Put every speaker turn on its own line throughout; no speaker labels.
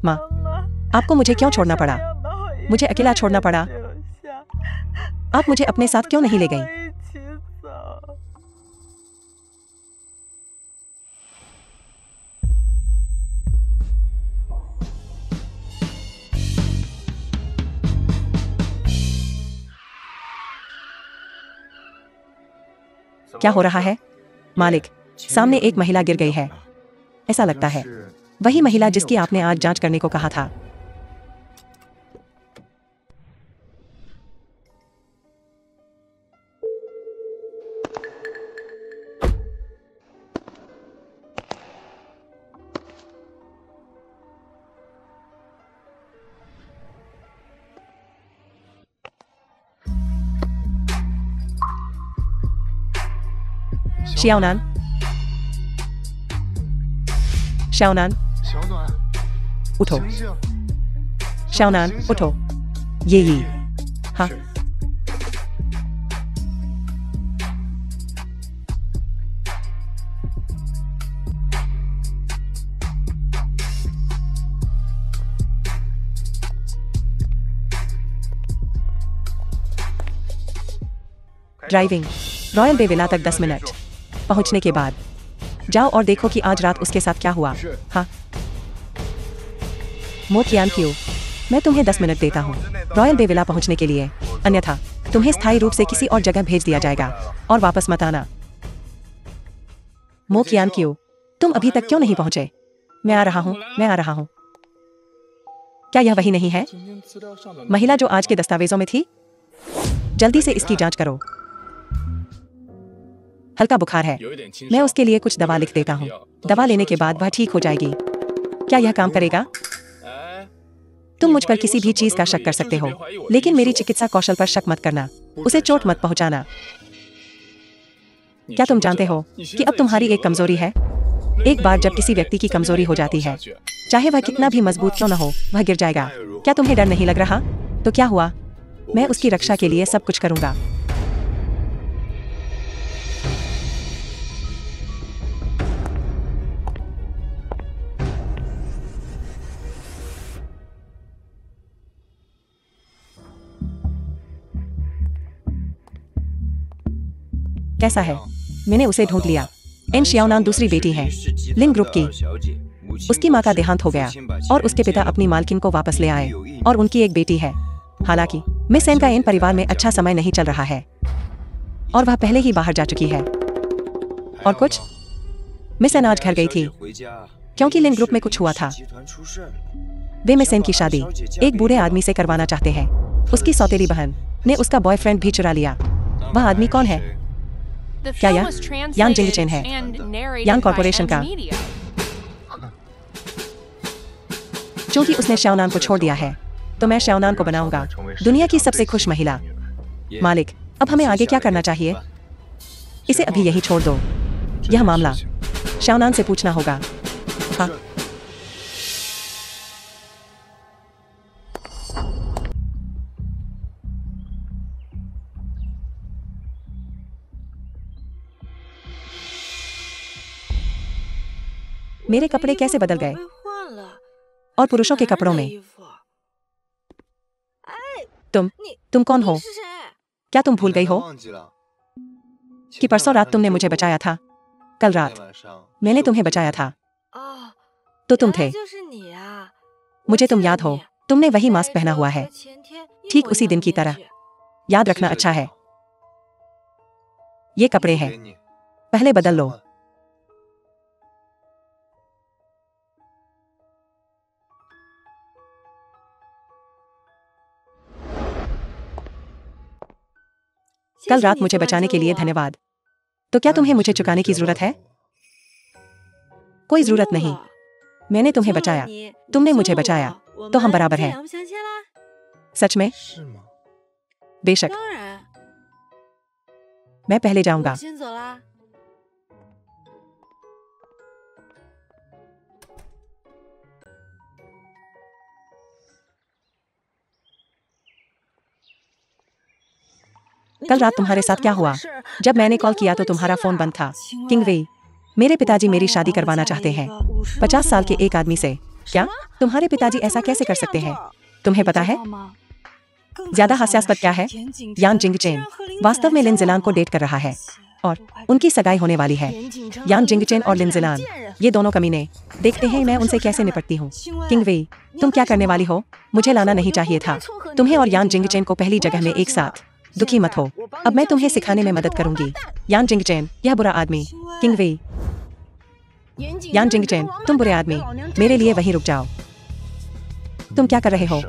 माँ, आपको मुझे क्यों छोड़ना पड़ा? मुझे अकेला छोड़ना पड़ा। आप मुझे अपने साथ क्यों नहीं ले गईं? क्या हो रहा है? मालिक, सामने एक महिला गिर गई है। ऐसा लगता है वही महिला जिसकी आपने आज जांच करने को कहा था। श्याओनान, श्याओनान, उठो। श्याओनान, उठो। ये हाँ। ड्राइविंग रॉयल बेविला तक 10 मिनट। पहुंचने के बाद जाओ और देखो कि आज रात उसके साथ क्या हुआ। हाँ। मो कियान क्यों? मैं तुम्हें 10 मिनट देता हूँ रॉयल बेविला पहुंचने के लिए, अन्यथा तुम्हें स्थायी रूप से किसी और जगह भेज दिया जाएगा और वापस मत आना। मो कियान क्यों? तुम अभी तक क्यों नहीं पहुंचे? मैं आ रहा हूँ, मैं आ रहा हूँ। क्या यह वही नहीं है? महिला जो आज के दस्तावेजों में थी? जल्दी से इसकी जांच करो। हल्का बुखार है। मैं उसके लिए कुछ दवा लिख देता हूँ। दवा लेने के बाद वह ठीक हो जाएगी। क्या यह काम करेगा? तुम मुझ पर किसी भी चीज का शक कर सकते हो, लेकिन मेरी चिकित्सा कौशल पर शक मत करना। उसे चोट मत पहुंचाना। क्या तुम जानते हो कि अब तुम्हारी एक कमजोरी है? एक बार जब किसी व्यक्ति की कमजोरी हो जाती है, चाहे वह कितना भी मजबूत क्यों न हो, वह गिर जाएगा। क्या तुम्हें डर नहीं लग रहा? तो क्या हुआ? मैं उसकी रक्षा के लिए सब कुछ करूंगा। कैसा है? मैंने उसे ढूंढ लिया। एन शियाओनान दूसरी बेटी है, लिन ग्रुप की। उसकी मां का देहांत हो गया और उसके पिता अपनी मालकिन को वापस ले आए और उनकी एक बेटी है। हालांकि मिस एन का इन परिवार में अच्छा समय नहीं चल रहा है और वह पहले ही बाहर जा चुकी है। और कुछ? मिस एन आज घर गई थी क्योंकि लिन ग्रुप में कुछ हुआ था। वे मिस एन की शादी एक बूढ़े आदमी से करवाना चाहते हैं। उसकी सौतेली बहन ने उसका बॉयफ्रेंड भी चुरा लिया। वह आदमी कौन है? क्या यह यान जिंगचेन है? यान कॉर्पोरेशन का। क्योंकि उसने श्याओनान को छोड़ दिया है, तो मैं श्याओनान को बनाऊंगा दुनिया की सबसे खुश महिला। मालिक, अब हमें आगे क्या करना चाहिए? इसे अभी यहीं छोड़ दो। यह मामला श्याओनान से पूछना होगा। हाँ। मेरे कपड़े कैसे बदल गए? और पुरुषों के कपड़ों में? तुम कौन हो? क्या तुम भूल गई हो कि परसों रात तुमने मुझे बचाया था? कल रात मैंने तुम्हें बचाया था, तो तुम थे। मुझे तुम याद हो। तुमने वही मास्क पहना हुआ है, ठीक उसी दिन की तरह। याद रखना अच्छा है। ये कपड़े हैं, पहले बदल लो। कल रात मुझे बचाने के लिए धन्यवाद। तो क्या तुम्हें मुझे चुकाने की जरूरत है? कोई जरूरत नहीं। मैंने तुम्हें बचाया, तुमने मुझे बचाया, तो हम बराबर हैं। सच में? बेशक। मैं पहले जाऊंगा। कल रात तुम्हारे साथ क्या हुआ? जब मैंने कॉल किया तो तुम्हारा फोन बंद था। किंग वेई, मेरे पिताजी मेरी शादी करवाना चाहते हैं 50 साल के एक आदमी से क्या तुम्हारे पिताजी ऐसा कैसे कर सकते हैं? तुम्हें पता है ज्यादा हास्यास्पद क्या है? यान जिंगचेन वास्तव में लिन जिलान को डेट कर रहा है और उनकी सगाई होने वाली है। यान जिंगचेन और लिन जिलान, ये दोनों कमीने। देखते हैं मैं उनसे कैसे निपटती हूँ। किंग वेई, तुम क्या करने वाली हो? मुझे लाना नहीं चाहिए था तुम्हें और यान जिंगचेन को पहली जगह में एक साथ। दुखी मत हो, अब मैं तुम्हें सिखाने में मदद करूंगी। यान जिंगचेन, यह बुरा आदमी। किंग वेई, यान जिंगचेन, तुम बुरे आदमी, मेरे लिए वहीं रुक जाओ। तुम क्या कर रहे हो?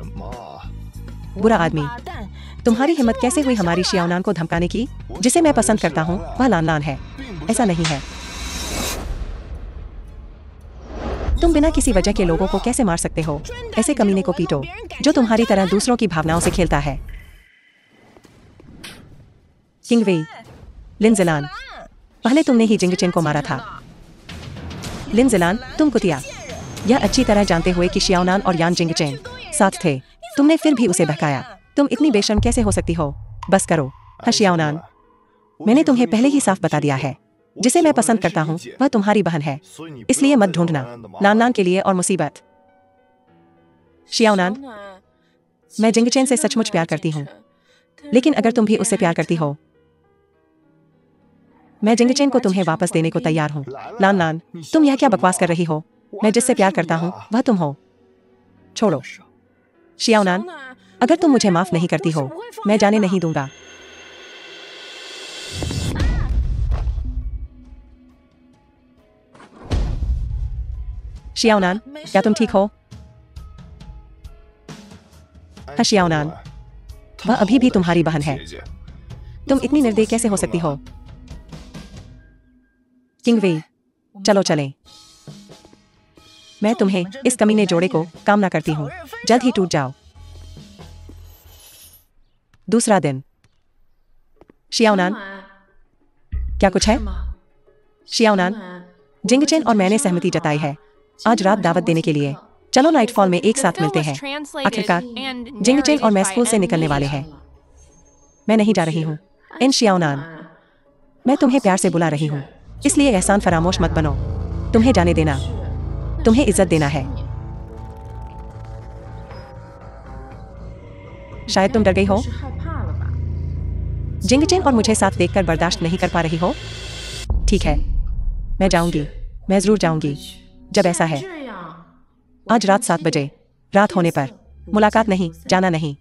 बुरा आदमी, तुम्हारी हिम्मत कैसे हुई हमारी शियाओनान को धमकाने की? जिसे मैं पसंद करता हूँ वह लान लान है। ऐसा नहीं है। तुम बिना किसी वजह के लोगों को कैसे मार सकते हो? ऐसे कमीने को पीटो जो तुम्हारी तरह दूसरों की भावनाओं से खेलता है। किंग वेई, लिन जिलान, पहले तुमने ही जिंगचेन को मारा था। लिन जिलान, तुम कुतिया, यह अच्छी तरह जानते हुए कि शियाओनान और यान जिंगचेन साथ थे, तुमने फिर भी उसे बहकाया। तुम इतनी बेशर्म कैसे हो सकती हो? बस करो। हाँ शियाओनान, मैंने तुम्हें पहले ही साफ बता दिया है, जिसे मैं पसंद करता हूँ वह तुम्हारी बहन है, इसलिए मत ढूंढना नान नान के लिए और मुसीबत। शियाओनान, मैं जिंगचेन से सचमुच प्यार करती हूँ, लेकिन अगर तुम भी उससे प्यार करती हो, मैं जिंगचेन को तुम्हें वापस देने को तैयार हूँ। लान लान, तुम यह क्या बकवास कर रही हो? मैं जिससे प्यार करता हूँ वह तुम हो। छोड़ो। शियाओनान, अगर तुम मुझे माफ नहीं करती हो, मैं जाने नहीं दूंगा। शियाओनान, क्या तुम ठीक हो? हाँ शियाओनान, वह अभी भी तुम्हारी बहन है। तुम इतनी निर्दयी कैसे हो सकती हो? किंग वेई, चलो चलें। मैं तुम्हें इस कमीने जोड़े को कामना करती हूँ, जल्द ही टूट जाओ। दूसरा दिन। शियाओनान, क्या कुछ है? शियाओनान, जिंगचेन और मैंने सहमति जताई है आज रात दावत देने के लिए। चलो नाइटफॉल में एक साथ मिलते हैं। आखिरकार जिंगचेन और मैं स्कूल से निकलने वाले हैं। मैं नहीं जा रही हूँ। इन शियाओनान, मैं तुम्हें प्यार से बुला रही हूँ, इसलिए एहसान फरामोश मत बनो। तुम्हें जाने देना, तुम्हें इज्जत देना है। शायद तुम डर गई हो। जिंगचेन और मुझे साथ देखकर बर्दाश्त नहीं कर पा रही हो। ठीक है, मैं जाऊंगी, मैं जरूर जाऊंगी। जब ऐसा है, आज रात 7 बजे, रात होने पर मुलाकात नहीं, जाना नहीं।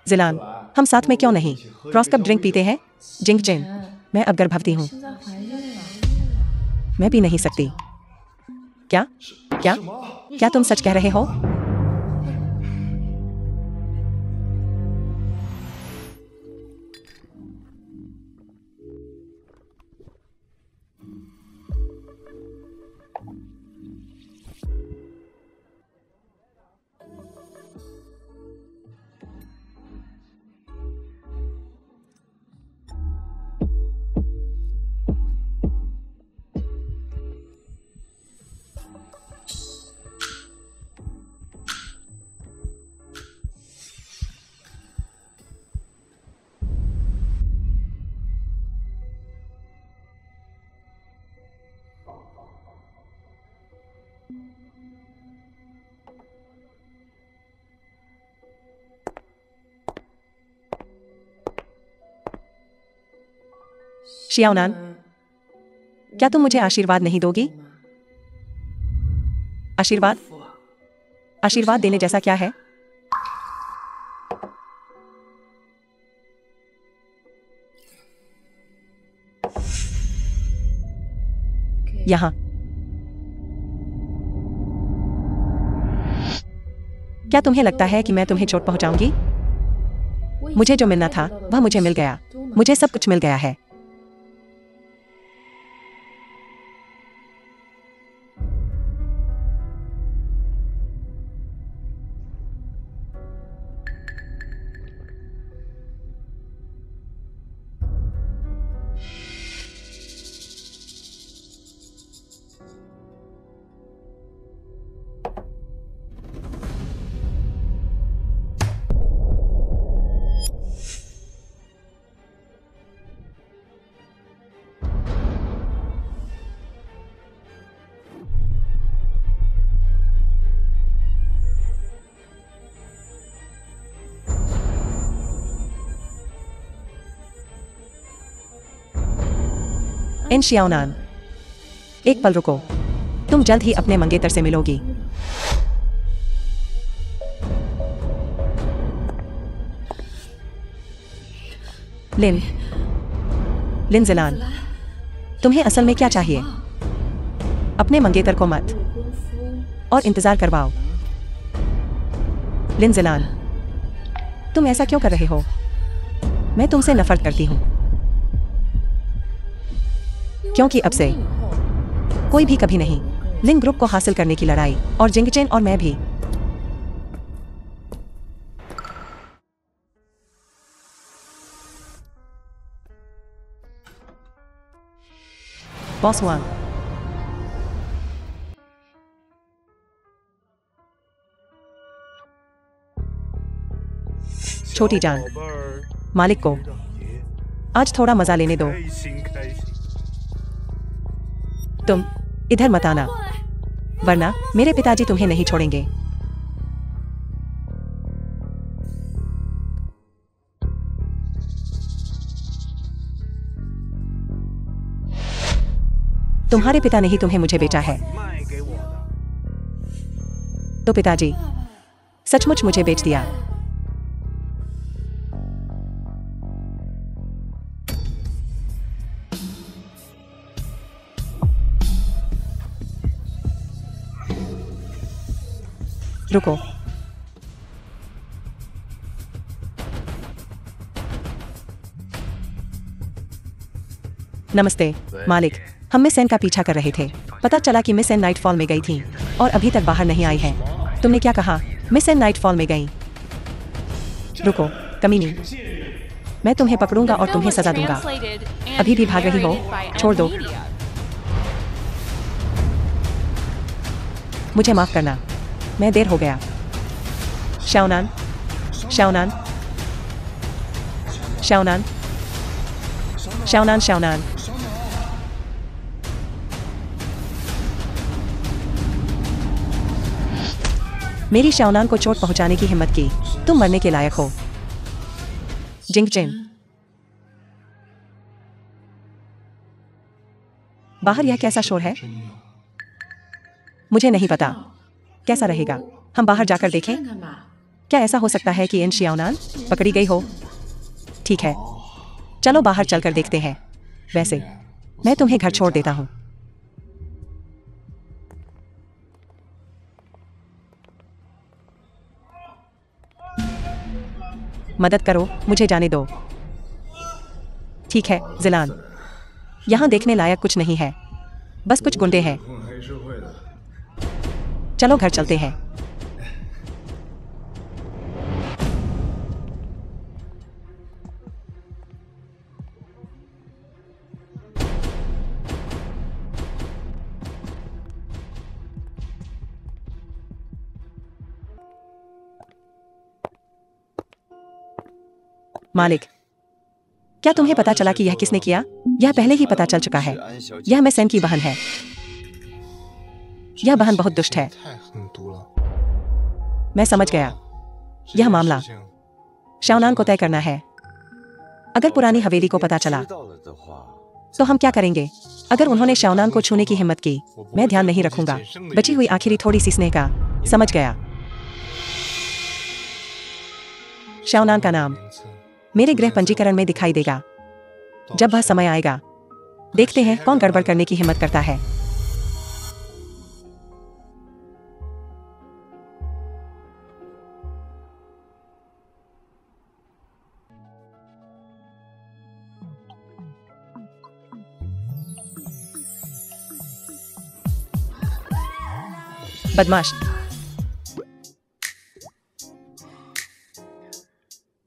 जिलान, हम साथ में क्यों नहीं क्रॉस कप ड्रिंक पीते हैं? जिंगचेन, मैं अब गर्भवती हूँ, मैं पी नहीं सकती। क्या क्या क्या तुम सच कह रहे हो? शियाओनान, क्या तुम मुझे आशीर्वाद नहीं दोगी? आशीर्वाद? आशीर्वाद देने जैसा क्या है? यहाँ। क्या तुम्हें लगता है कि मैं तुम्हें चोट पहुंचाऊंगी? मुझे जो मिलना था वह मुझे मिल गया। मुझे सब कुछ मिल गया है। एन शियाओनान, एक पल रुको, तुम जल्द ही अपने मंगेतर से मिलोगी। लिन, लिन ज़िलान, तुम्हें असल में क्या चाहिए? अपने मंगेतर को मत और इंतजार करवाओ। लिन ज़िलान, तुम ऐसा क्यों कर रहे हो? मैं तुमसे नफरत करती हूँ, क्योंकि अब से कोई भी कभी नहीं। लिन ग्रुप को हासिल करने की लड़ाई, और जिंगचेन और मैं भी। बॉस वांग, छोटी जान, मालिक को आज थोड़ा मजा लेने दो। तुम इधर मत आना, वरना मेरे पिताजी तुम्हें नहीं छोड़ेंगे। तुम्हारे पिता ने ही तुम्हें मुझे बेचा है। तो पिताजी सचमुच मुझे बेच दिया। रुको, नमस्ते मालिक, हम मिस एन का पीछा कर रहे थे। पता चला कि मिस एन नाइटफॉल में गई थी और अभी तक बाहर नहीं आई है। तुमने क्या कहा? मिस एन नाइटफॉल में गई? रुको कमीनी, मैं तुम्हें पकड़ूंगा और तुम्हें सजा दूंगा। अभी भी भाग रही हो? छोड़ दो, मुझे माफ करना, मैं देर हो गया। शाओनान, शाओनान, शाओनान, शाओनान, शाओनान। मेरी शाओनान को चोट पहुंचाने की हिम्मत की, तुम मरने के लायक हो। जिंगचेन, बाहर यह कैसा शोर है? मुझे नहीं पता, कैसा रहेगा? हम बाहर जाकर देखें। क्या ऐसा हो सकता है कि एन शियाओनान पकड़ी गई हो? ठीक है, चलो बाहर चलकर देखते हैं। वैसे मैं तुम्हें घर छोड़ देता हूँ। मदद करो, मुझे जाने दो। ठीक है ज़िलान, यहाँ देखने लायक कुछ नहीं है, बस कुछ गुंडे हैं। चलो घर चलते हैं। मालिक, क्या तुम्हें पता चला कि यह किसने किया? यह पहले ही पता चल चुका है। यह मिस एन की बहन है। यह बहन बहुत दुष्ट है। मैं समझ गया। यह मामला शाओनान को तय करना है। अगर पुरानी हवेली को पता चला तो हम क्या करेंगे? अगर उन्होंने शाओनान को छूने की हिम्मत की, मैं ध्यान नहीं रखूंगा। बची हुई आखिरी थोड़ी सी स्नेह का। समझ गया। शाओनान का नाम मेरे गृह पंजीकरण में दिखाई देगा जब वह समय आएगा। देखते हैं कौन गड़बड़ करने की हिम्मत करता है। बदमाश,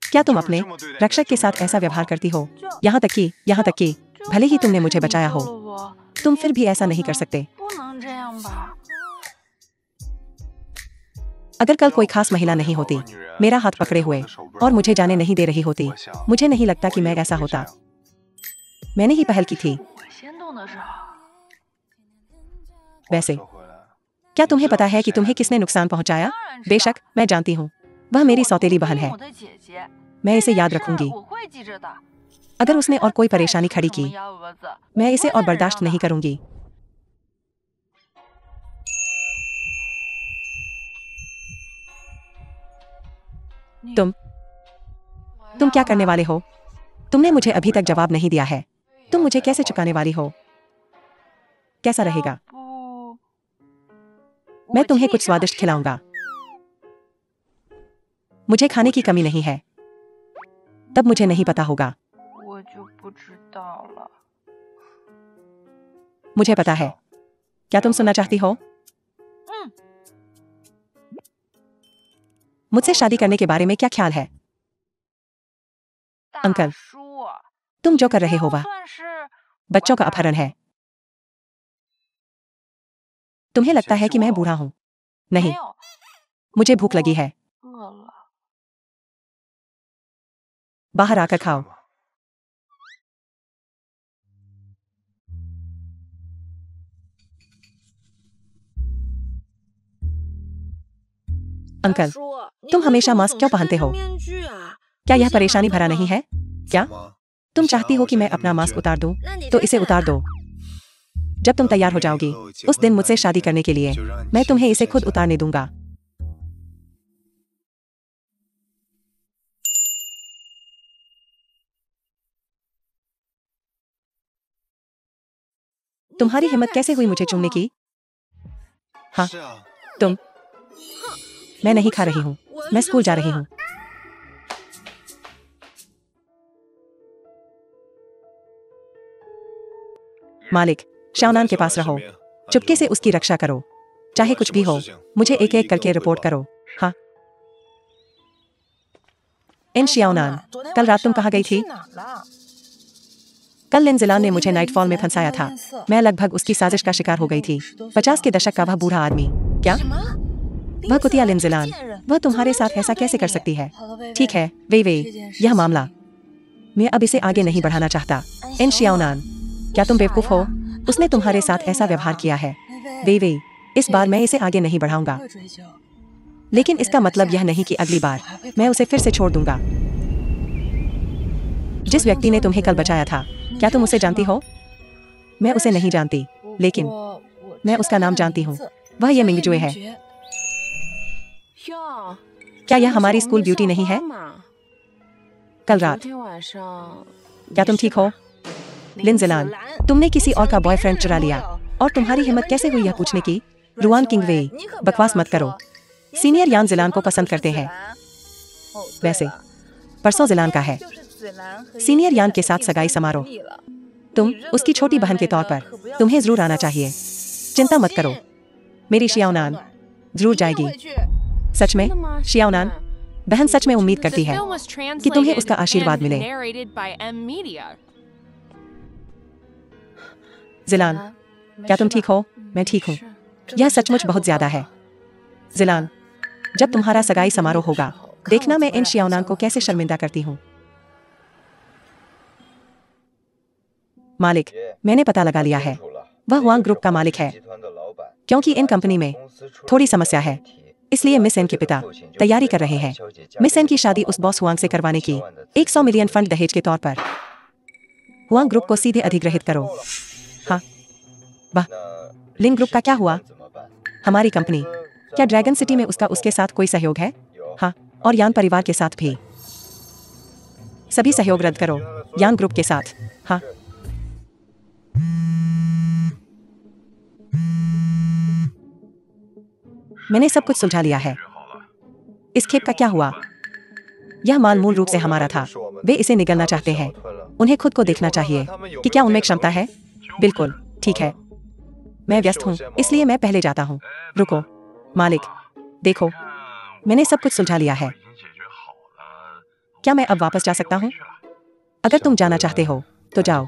क्या तुम अपने रक्षक के साथ ऐसा व्यवहार करती हो? यहाँ तक कि भले ही तुमने मुझे बचाया हो, तुम फिर भी ऐसा नहीं कर सकते। अगर कल कोई खास महिला नहीं होती, मेरा हाथ पकड़े हुए और मुझे जाने नहीं दे रही होती, मुझे नहीं लगता कि मैं ऐसा होता। मैंने ही पहल की थी। वैसे क्या तुम्हें पता है कि तुम्हें किसने नुकसान पहुंचाया? बेशक मैं जानती हूँ, वह मेरी सौतेली बहन है। मैं इसे याद रखूंगी। अगर उसने और कोई परेशानी खड़ी की, मैं इसे और बर्दाश्त नहीं करूंगी। तुम क्या करने वाले हो? तुमने मुझे अभी तक जवाब नहीं दिया है। तुम मुझे कैसे चुकाने वाली हो? कैसा रहेगा? मैं तुम्हें कुछ स्वादिष्ट खिलाऊंगा। मुझे खाने की कमी नहीं है। तब मुझे नहीं पता होगा। मुझे पता है। क्या तुम सुनना चाहती हो? मुझसे शादी करने के बारे में क्या ख्याल है? अंकल, तुम जो कर रहे हो वह बच्चों का अपहरण है। तुम्हें लगता है कि मैं बूढ़ा हूं? नहीं, मुझे भूख लगी है। बाहर आकर खाओ। अंकल, तुम हमेशा मास्क क्यों पहनते हो? क्या यह परेशानी भरा नहीं है? क्या तुम चाहती हो कि मैं अपना मास्क उतार दूं? तो इसे उतार दो। जब तुम तैयार हो जाओगी उस दिन मुझसे शादी करने के लिए, मैं तुम्हें इसे खुद उतारने दूंगा। तुम्हारी हिम्मत कैसे हुई मुझे चूमने की? हाँ, तुम। मैं नहीं खा रही हूँ। मैं स्कूल जा रही हूँ। मालिक, शाओनान के पास रहो। चुपके से उसकी रक्षा करो। चाहे कुछ भी हो, मुझे एक एक करके रिपोर्ट करो। हाँ। इन शाओनान, कल रात तुम कहाँ गई थी? कल लिन जिलान ने मुझे नाइटफॉल में फंसाया था। मैं लगभग उसकी साजिश का शिकार हो गई थी। 50 के दशक का वह बूढ़ा आदमी। क्या? वह कुतिया लिन जिलान, वह तुम्हारे साथ ऐसा कैसे कर सकती है? ठीक है, वे यह मामला मैं अब इसे आगे नहीं बढ़ाना चाहता। इन शाओनान, क्या तुम बेवकूफ हो? उसने तुम्हारे साथ ऐसा व्यवहार किया है। वे इस बार मैं इसे आगे नहीं बढ़ाऊंगा। लेकिन इसका मतलब यह नहीं कि अगली बार मैं उसे फिर से छोड़ दूंगा। जिस व्यक्ति ने तुम्हें कल बचाया था, क्या तुम उसे जानती हो? मैं उसे नहीं जानती, लेकिन मैं उसका नाम जानती हूँ। वह ये मिंगजुए है। क्या यह हमारी स्कूल ब्यूटी नहीं है? कल रात। क्या तुम ठीक हो? लिन जिलान, तुमने किसी और का बॉयफ्रेंड चुरा लिया और तुम्हारी हिम्मत कैसे हुई यह पूछने की? रुआन किंगवे, बकवास मत करो। सीनियर यान जिलान को पसंद करते हैं। वैसे परसों जिलान का है सीनियर यान के साथ सगाई समारोह। तुम उसकी छोटी बहन के तौर पर तुम्हें जरूर आना चाहिए। चिंता मत करो, मेरी शाओनान जरूर जाएगी। सच में शाओनान, बहन सच में उम्मीद करती है कि तुम्हें उसका आशीर्वाद मिले। जिलान, क्या तुम ठीक हो? मैं ठीक हूँ। यह सचमुच बहुत ज्यादा है। जिलान, जब तुम्हारा सगाई समारोह होगा, देखना मैं इन शाओनान को कैसे शर्मिंदा करती हूँ। मालिक, मैंने पता लगा लिया है। वह हुआंग ग्रुप का मालिक है। क्योंकि इन कंपनी में थोड़ी समस्या है, इसलिए मिस एन के पिता तैयारी कर रहे हैं मिस एन की शादी उस बॉस हुआंग से करवाने की। 100 मिलियन फंड दहेज के तौर पर हुआंग ग्रुप को सीधे अधिग्रहित करो। हाँ, वाह। लिन ग्रुप का क्या हुआ? हमारी कंपनी, क्या ड्रैगन सिटी में उसके साथ कोई सहयोग है? हाँ, और यान परिवार के साथ भी। सभी सहयोग रद्द करो यान ग्रुप के साथ। हाँ। मैंने सब कुछ सुलझा लिया है। इस खेप का क्या हुआ? यह माल मूल रूप से हमारा था। वे इसे निगलना चाहते हैं। उन्हें खुद को देखना चाहिए कि क्या उनमें क्षमता है। बिल्कुल ठीक है। मैं व्यस्त हूँ, इसलिए मैं पहले जाता हूँ। रुको मालिक, देखो, मैंने सब कुछ सुलझा लिया है। क्या मैं अब वापस जा सकता हूँ? अगर तुम जाना चाहते हो तो जाओ।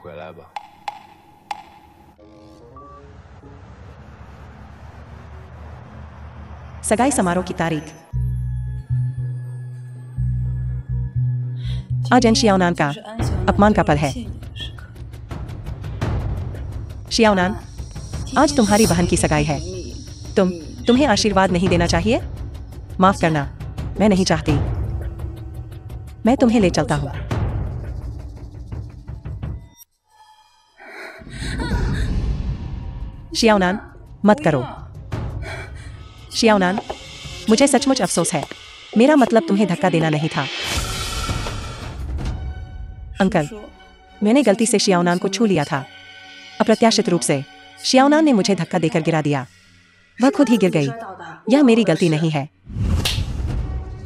सगाई समारोह की तारीख। आज एन शाओनान का अपमान का पल है। शाओनान, आज तुम्हारी बहन की सगाई है। तुम्हें आशीर्वाद नहीं देना चाहिए? माफ करना, मैं नहीं चाहती। मैं तुम्हें ले चलता हूँ। शियाओनान, मत करो। शियाओनान, मुझे सचमुच अफसोस है। मेरा मतलब तुम्हें धक्का देना नहीं था। अंकल, मैंने गलती से शियाओनान को छू लिया था। अप्रत्याशित रूप से शियाओनान ने मुझे धक्का देकर गिरा दिया। वह खुद ही गिर गई। यह मेरी गलती नहीं है।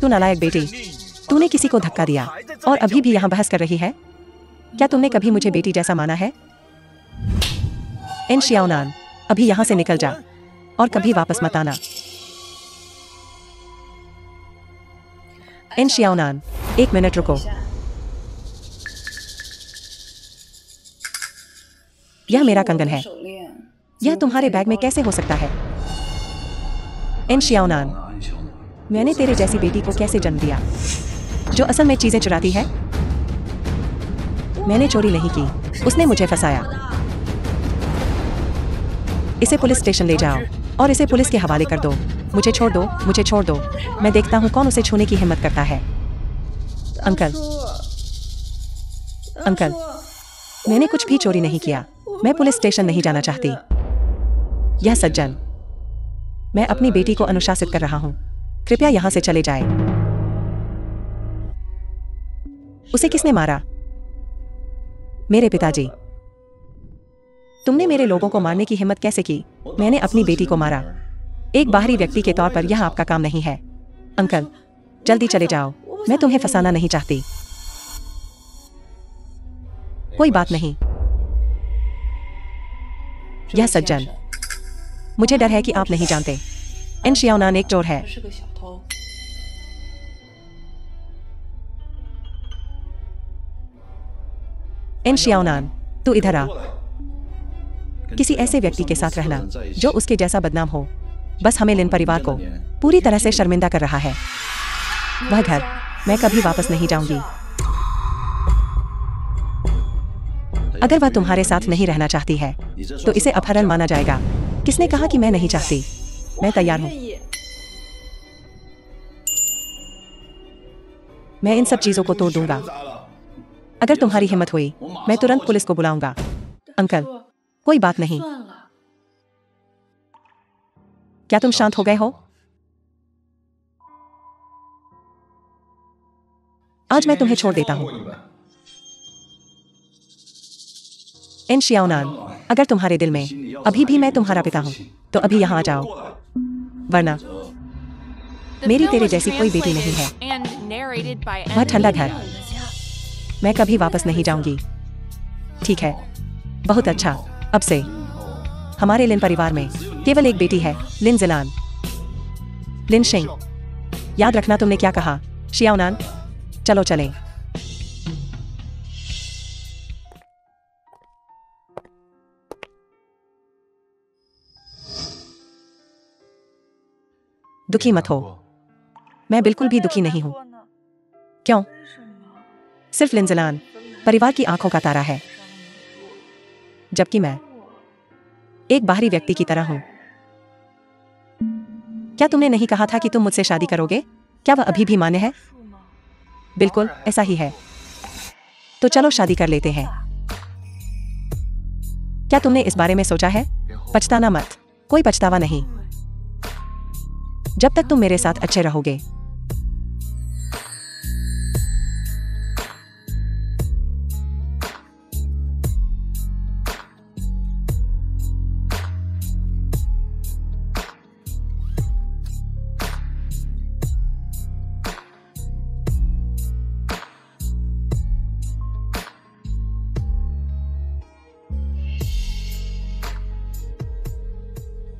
तू नालायक बेटी, तूने किसी को धक्का दिया और अभी भी यहाँ बहस कर रही है? क्या तुमने कभी मुझे बेटी जैसा माना है? एन शियाओनान, अभी यहाँ से निकल जा और कभी वापस मत आना। एन शियाओनान, 1 मिनट रुको। यह मेरा कंगन है। यह तुम्हारे बैग में कैसे हो सकता है? एन शियाओनान, मैंने तेरे जैसी बेटी को कैसे जन्म दिया जो असल में चीजें चुराती है? मैंने चोरी नहीं की, उसने मुझे फंसाया। इसे पुलिस स्टेशन ले जाओ और इसे पुलिस के हवाले कर दो। मुझे छोड़ दो, मुझे छोड़ दो। मैं देखता हूँ कौन उसे छूने की हिम्मत करता है। अंकल, अंकल, मैंने कुछ भी चोरी नहीं किया। मैं पुलिस स्टेशन नहीं जाना चाहती। यह सज्जन, मैं अपनी बेटी को अनुशासित कर रहा हूँ। कृपया यहाँ से चले जाए। उसे किसने मारा? मेरे पिताजी। तुमने मेरे लोगों को मारने की हिम्मत कैसे की? मैंने अपनी बेटी को मारा। एक बाहरी व्यक्ति के तौर पर यह आपका काम नहीं है। अंकल, जल्दी चले जाओ। मैं तुम्हें फंसाना नहीं चाहती। कोई बात नहीं। यह सज्जन, मुझे डर है कि आप नहीं जानते। एन शियाओनान एक चोर है। एन शियाओनान, तू इधर आ। किसी ऐसे व्यक्ति के साथ रहना जो उसके जैसा बदनाम हो, बस हमें लिन परिवार को पूरी तरह से शर्मिंदा कर रहा है। वह घर मैं कभी वापस नहीं जाऊंगी। अगर वह तुम्हारे साथ नहीं रहना चाहती है तो इसे अपहरण माना जाएगा। किसने कहा कि मैं नहीं चाहती? मैं तैयार हूं। मैं इन सब चीजों को तोड़ दूंगा। अगर तुम्हारी हिम्मत हुई, मैं तुरंत पुलिस को बुलाऊंगा। अंकल, कोई बात नहीं। क्या तुम शांत हो गए हो? आज मैं तुम्हें छोड़ देता हूं। एन शियाओनान, अगर तुम्हारे दिल में अभी भी मैं तुम्हारा पिता हूं तो अभी यहां आ जाओ, वरना मेरी तेरे जैसी कोई बेटी नहीं है। वह ठंडा घर मैं कभी वापस नहीं जाऊंगी। ठीक है, बहुत अच्छा। अब से हमारे लिन परिवार में केवल एक बेटी है, लिन जिलान। लिन शिंग, याद रखना तुमने क्या कहा। शियाओनान, चलो चलें। दुखी मत हो। मैं बिल्कुल भी दुखी नहीं हूं। क्यों? सिर्फ लिन जिलान परिवार की आंखों का तारा है, जबकि मैं एक बाहरी व्यक्ति की तरह हूं। क्या तुमने नहीं कहा था कि तुम मुझसे शादी करोगे? क्या वह अभी भी मान्य है? बिल्कुल ऐसा ही है। तो चलो शादी कर लेते हैं। क्या तुमने इस बारे में सोचा है? पछताना मत, कोई पछतावा नहीं। जब तक तुम मेरे साथ अच्छे रहोगे।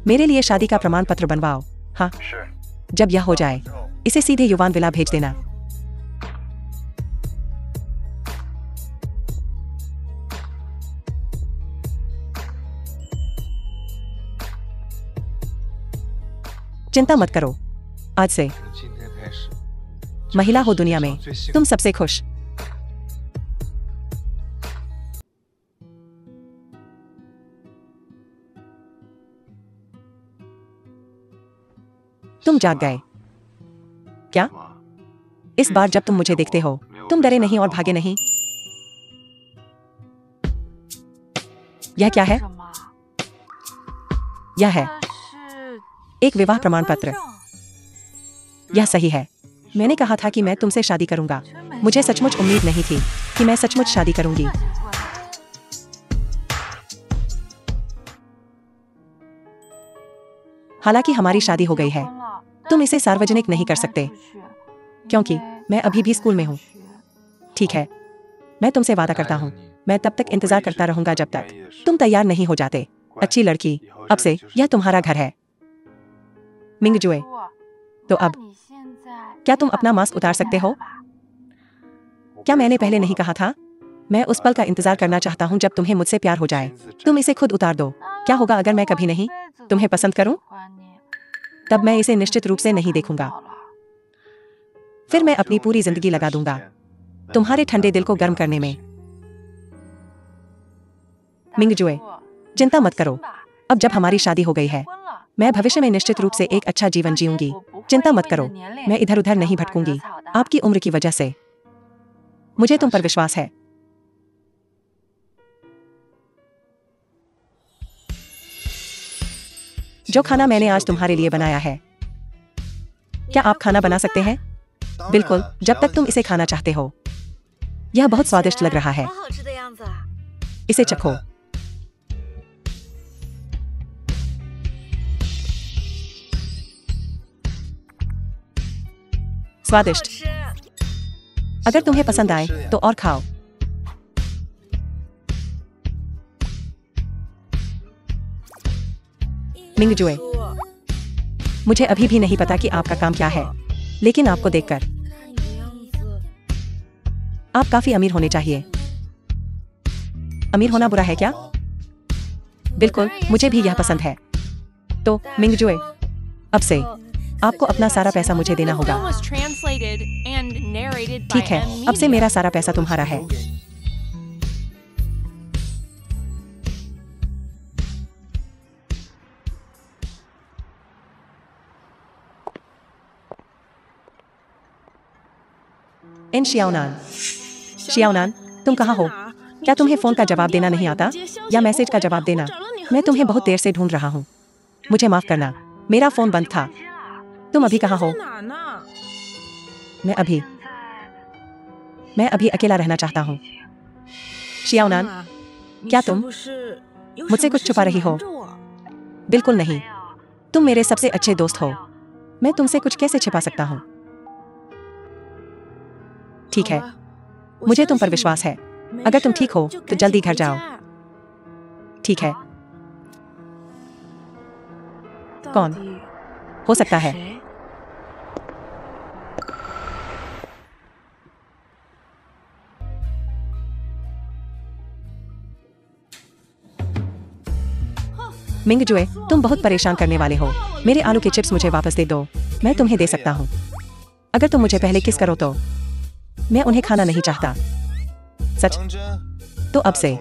मेरे लिए शादी का प्रमाण पत्र बनवाओ। हाँ, जब यह हो जाए इसे सीधे युवान विला भेज देना। चिंता मत करो, आज से महिला हो दुनिया में तुम सबसे खुश। तुम जाग गए क्या? इस बार जब तुम मुझे देखते हो तुम डरे नहीं और भागे नहीं। यह क्या है? यह है एक विवाह प्रमाण पत्र। यह सही है। मैंने कहा था कि मैं तुमसे शादी करूंगा। मुझे सचमुच उम्मीद नहीं थी कि मैं सचमुच शादी करूंगी। हालांकि हमारी शादी हो गई है। तुम इसे सार्वजनिक नहीं कर सकते क्योंकि मैं अभी भी स्कूल में हूँ। ठीक है, मैं तुमसे वादा करता हूँ, मैं तब तक इंतजार करता रहूंगा जब तक तुम तैयार नहीं हो जाते। अच्छी लड़की, अब से यह तुम्हारा घर है। मिंगजुए, तो अब क्या तुम अपना मास्क उतार सकते हो? क्या मैंने पहले नहीं कहा था? मैं उस पल का इंतजार करना चाहता हूँ जब तुम्हें मुझसे प्यार हो जाए। तुम इसे खुद उतार दो। क्या होगा अगर मैं कभी नहीं तुम्हें पसंद करूं? तब मैं इसे निश्चित रूप से नहीं देखूंगा। फिर मैं अपनी पूरी जिंदगी लगा दूंगा तुम्हारे ठंडे दिल को गर्म करने में। मिंगजुए, चिंता मत करो। अब जब हमारी शादी हो गई है, मैं भविष्य में निश्चित रूप से एक अच्छा जीवन जीऊंगी। चिंता मत करो, मैं इधर उधर नहीं भटकूंगी आपकी उम्र की वजह से। मुझे तुम पर विश्वास है। जो खाना मैंने आज तुम्हारे लिए बनाया है, क्या आप खाना बना सकते हैं? बिल्कुल, जब तक तुम इसे खाना चाहते हो। यह बहुत स्वादिष्ट लग रहा है। इसे चखो। स्वादिष्ट। अगर तुम्हें पसंद आए तो और खाओ। मिंगजुए, मुझे अभी भी नहीं पता कि आपका काम क्या है, लेकिन आपको देखकर आप काफी अमीर होने चाहिए। अमीर होना बुरा है क्या? बिल्कुल, मुझे भी यह पसंद है। तो मिंगजुए, अब से आपको अपना सारा पैसा मुझे देना होगा। ठीक है, अब से मेरा सारा पैसा तुम्हारा है। इन शियाओनान, शियाओनान, तुम कहाँ हो? क्या तुम्हें फोन का जवाब देना नहीं आता या मैसेज का जवाब देना? मैं तुम्हें बहुत देर से ढूंढ रहा हूँ। मुझे माफ करना, मेरा फोन बंद था। तुम अभी कहाँ हो? मैं अभी अकेला रहना चाहता हूँ। शियाओनान, क्या तुम मुझसे कुछ छुपा रही हो? बिल्कुल नहीं, तुम मेरे सबसे अच्छे दोस्त हो। मैं तुमसे कुछ कैसे छिपा सकता हूँ? ठीक है, मुझे तुम पर विश्वास है। अगर तुम ठीक हो तो जल्दी घर जाओ। ठीक है। कौन हो सकता है? मिंगजुए, तुम बहुत परेशान करने वाले हो। मेरे आलू के चिप्स मुझे वापस दे दो। मैं तुम्हें दे सकता हूँ अगर तुम मुझे पहले किस करो तो। मैं उन्हें खाना नहीं चाहता। सच? तो अब से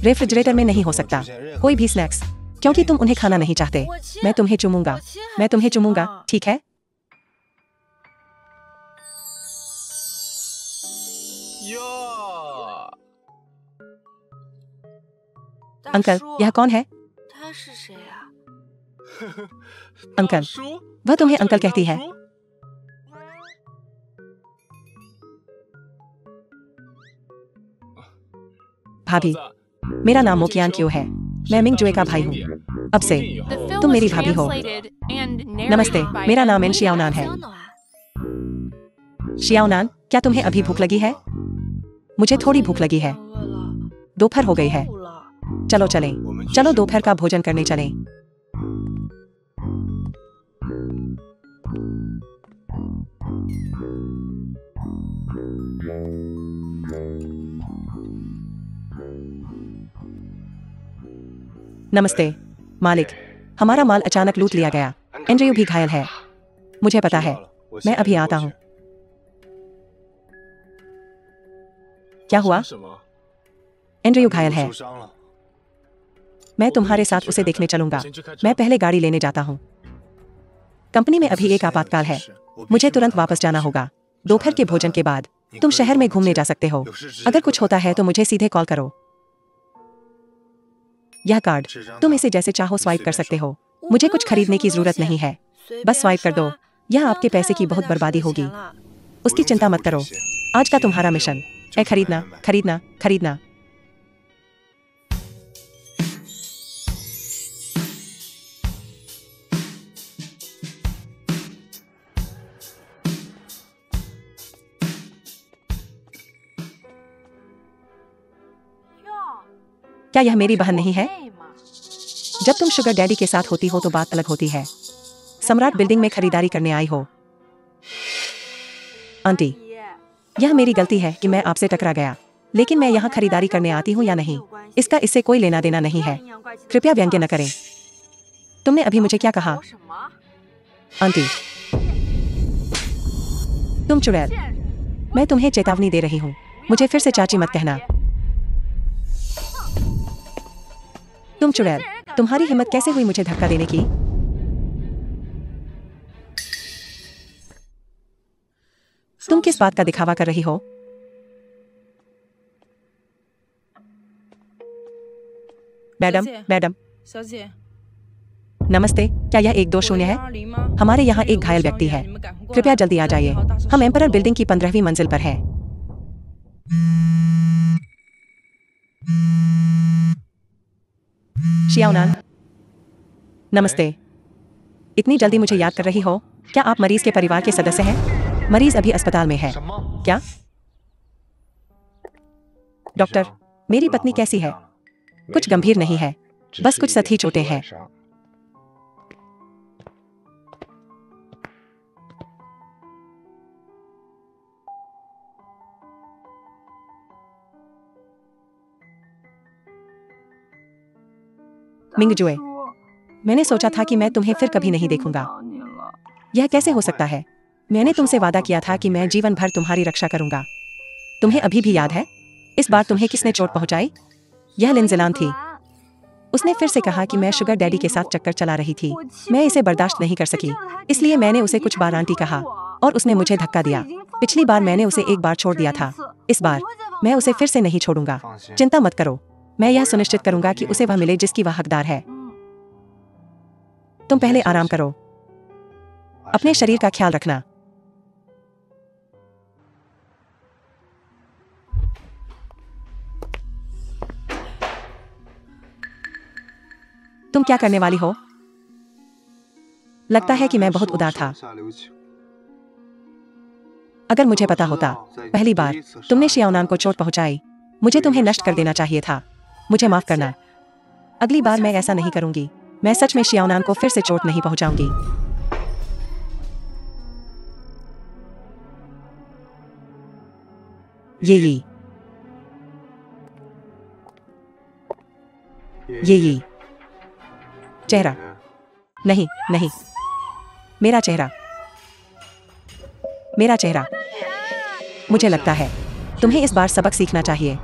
रेफ्रिजरेटर में नहीं हो सकता कोई भी स्नैक्स, क्योंकि तुम उन्हें खाना नहीं चाहते। मैं तुम्हें चूमूंगा, मैं तुम्हें चूमूंगा, ठीक है? अंकल, यह कौन है? अंकल, वह तुम्हें अंकल कहती है। भाभी, मेरा नाम मोकियान क्यों है? मैं मिंगजुए का भाई हूँ। अब से तुम मेरी भाभी हो। नमस्ते, मेरा नाम एन शियाओनान है। शियाओनान, क्या तुम्हें अभी भूख लगी है? मुझे थोड़ी भूख लगी है। दोपहर हो गई है। चलो चलें, चलो दोपहर का भोजन करने चलें। नमस्ते मालिक, हमारा माल अचानक लूट लिया गया। एंड्रयू भी घायल है। मुझे पता है, मैं अभी आता हूँ। क्या हुआ? एंड्रयू घायल है। मैं तुम्हारे साथ उसे देखने चलूंगा। मैं पहले गाड़ी लेने जाता हूँ। कंपनी में अभी एक आपातकाल है, मुझे तुरंत वापस जाना होगा। दोपहर के भोजन के बाद तुम शहर में घूमने जा सकते हो। अगर कुछ होता है तो मुझे सीधे कॉल करो। यह कार्ड, तुम इसे जैसे चाहो स्वाइप कर सकते हो। मुझे कुछ खरीदने की जरूरत नहीं है, बस स्वाइप कर दो। यह आपके पैसे की बहुत बर्बादी होगी। उसकी चिंता मत करो। आज का तुम्हारा मिशन है खरीदना, खरीदना, खरीदना। क्या यह मेरी बहन नहीं है? जब तुम शुगर डैडी के साथ होती हो तो बात अलग होती है। सम्राट बिल्डिंग में खरीदारी करने आई हो। आंटी, यह मेरी गलती है कि मैं आपसे टकरा गया, लेकिन मैं यहाँ खरीदारी करने आती हूँ या नहीं, इसका इससे कोई लेना देना नहीं है। कृपया व्यंग्य न करें। तुमने अभी मुझे क्या कहा? आंटी, तुम चुड़ैल। मैं तुम्हें चेतावनी दे रही हूँ, मुझे फिर से चाची मत कहना। तुम चुड़ैल, तुम्हारी हिम्मत कैसे हुई मुझे धक्का देने की? तुम किस बात का दिखावा कर रही हो? Madam, madam. नमस्ते, क्या यह 120 है? हमारे यहाँ एक घायल व्यक्ति है, कृपया जल्दी आ जाइए। हम एम्परर बिल्डिंग की 15वीं मंजिल पर हैं। शियाओनान, नमस्ते। इतनी जल्दी मुझे याद कर रही हो? क्या आप मरीज के परिवार के सदस्य हैं? मरीज अभी अस्पताल में है। क्या? डॉक्टर, मेरी पत्नी कैसी है? कुछ गंभीर नहीं है, बस कुछ सतही चोटें हैं। मिंगजुए, मैंने सोचा था कि मैं तुम्हें फिर कभी नहीं देखूंगा। यह कैसे हो सकता है? मैंने तुमसे वादा किया था कि मैं जीवन भर तुम्हारी रक्षा करूंगा। तुम्हें अभी भी याद है? इस बार तुम्हें किसने चोट पहुंचाई? यह लिन जिलान थी। उसने फिर से कहा कि मैं शुगर डैडी के साथ चक्कर चला रही थी। मैं इसे बर्दाश्त नहीं कर सकी, इसलिए मैंने उसे कुछ बार आंटी कहा और उसने मुझे धक्का दिया। पिछली बार मैंने उसे एक बार छोड़ दिया था, इस बार मैं उसे फिर से नहीं छोड़ूंगा। चिंता मत करो, मैं यह सुनिश्चित करूंगा कि उसे वह मिले जिसकी वह हकदार है। तुम पहले आराम करो, अपने शरीर का ख्याल रखना। तुम क्या करने वाली हो? लगता है कि मैं बहुत उदार था। अगर मुझे पता होता पहली बार तुमने शियाओनान को चोट पहुंचाई, मुझे तुम्हें नष्ट कर देना चाहिए था। मुझे माफ करना, अगली बार मैं ऐसा नहीं करूंगी। मैं सच में शियाओनान को फिर से चोट नहीं पहुंचाऊंगी। ये चेहरा नहीं, नहीं, मेरा चेहरा, मेरा चेहरा। मुझे लगता है तुम्हें इस बार सबक सीखना चाहिए।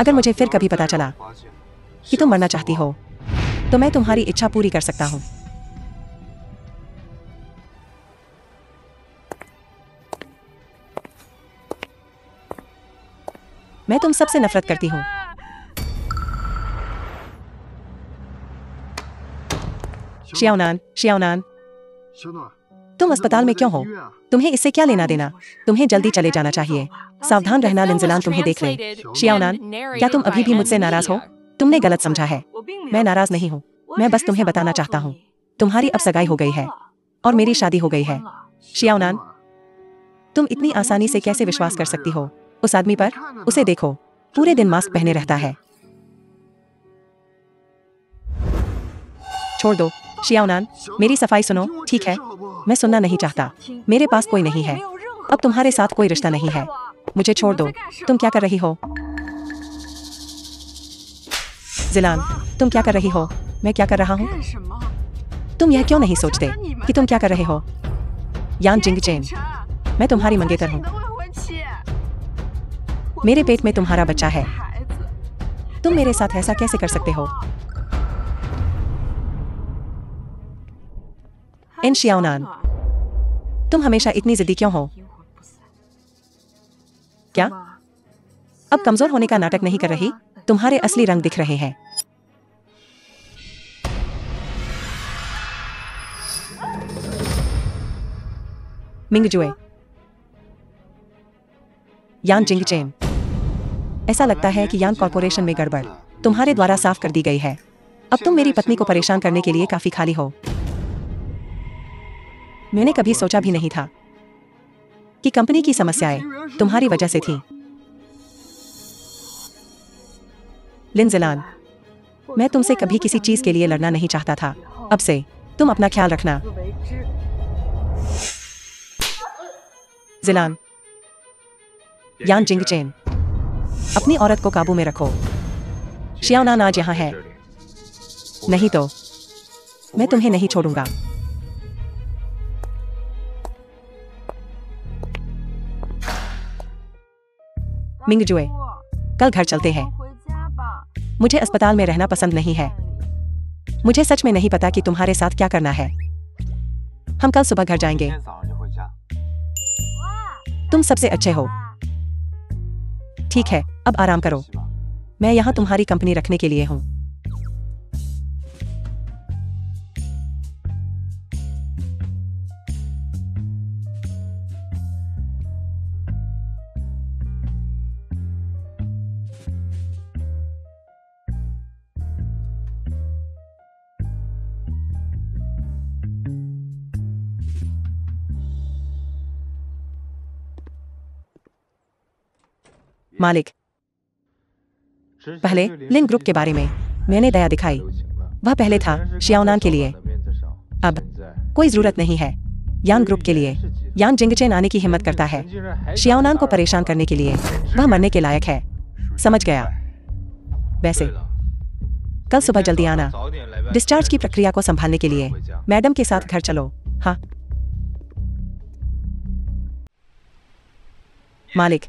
अगर मुझे फिर कभी पता चला कि तुम मरना चाहती हो, तो मैं तुम्हारी इच्छा पूरी कर सकता हूं। मैं तुम सबसे नफरत करती हूं। शियाओनान, शियाओनान, तुम अस्पताल में क्यों हो? तुम्हें इससे क्या लेना देना? तुम्हें जल्दी चले जाना चाहिए। सावधान रहना, लिंजिलान तुम्हें देख ले। शियाओनान, क्या तुम अभी भी मुझसे नाराज हो? तुमने गलत समझा है। मैं नाराज नहीं हूँ, मैं बस तुम्हें बताना चाहता हूँ, तुम्हारी अब सगाई हो गई है और मेरी शादी हो गई है। शियाओनान, तुम इतनी आसानी से कैसे विश्वास कर सकती हो उस आदमी पर? उसे देखो, पूरे दिन मास्क पहने रहता है। छोड़ दो शियाओनान, मेरी सफाई सुनो, ठीक है? मैं सुनना नहीं चाहता। मेरे पास कोई नहीं है, अब तुम्हारे साथ कोई रिश्ता नहीं है। मुझे छोड़ दो। तुम क्या कर रही हो? जिलान, तुम क्या कर रही हो? मैं क्या कर रहा हूँ? तुम यह क्यों नहीं सोचते कि तुम क्या कर रहे हो? यान जिंगचेन, मैं तुम्हारी मंगेतर हूँ। मेरे पेट में तुम्हारा बच्चा है। तुम मेरे साथ ऐसा कैसे कर सकते हो? इन शियाओनान, तुम हमेशा इतनी जिद्दी क्यों हो? क्या अब कमजोर होने का नाटक नहीं कर रही? तुम्हारे असली रंग दिख रहे हैं। मिंग जुए, यान जिंग चेन। ऐसा लगता है कि यान कॉर्पोरेशन में गड़बड़ तुम्हारे द्वारा साफ कर दी गई है। अब तुम मेरी पत्नी को परेशान करने के लिए काफी खाली हो। मैंने कभी सोचा भी नहीं था कि कंपनी की समस्याएं तुम्हारी वजह से थी। लिन ज़िलान, मैं तुमसे कभी किसी चीज के लिए लड़ना नहीं चाहता था। अब से तुम अपना ख्याल रखना। ज़िलान, यान जिंग चेन, अपनी औरत को काबू में रखो। शियाओनान आज यहाँ है, नहीं तो मैं तुम्हें नहीं छोड़ूंगा। मिंग जुए, कल घर चलते हैं। मुझे अस्पताल में रहना पसंद नहीं है। मुझे सच में नहीं पता कि तुम्हारे साथ क्या करना है। हम कल सुबह घर जाएंगे। तुम सबसे अच्छे हो। ठीक है, अब आराम करो। मैं यहाँ तुम्हारी कंपनी रखने के लिए हूँ। मालिक, पहले लिन ग्रुप के बारे में मैंने दया दिखाई। वह पहले था शियाओनान के लिए, अब कोई जरूरत नहीं है यान ग्रुप के लिए। यान जिंगचेन आने की हिम्मत करता है शियाओनान को परेशान करने के लिए। वह मरने के लायक है। समझ गया। वैसे कल सुबह जल्दी आना। डिस्चार्ज की प्रक्रिया को संभालने के लिए मैडम के साथ घर चलो। हाँ मालिक,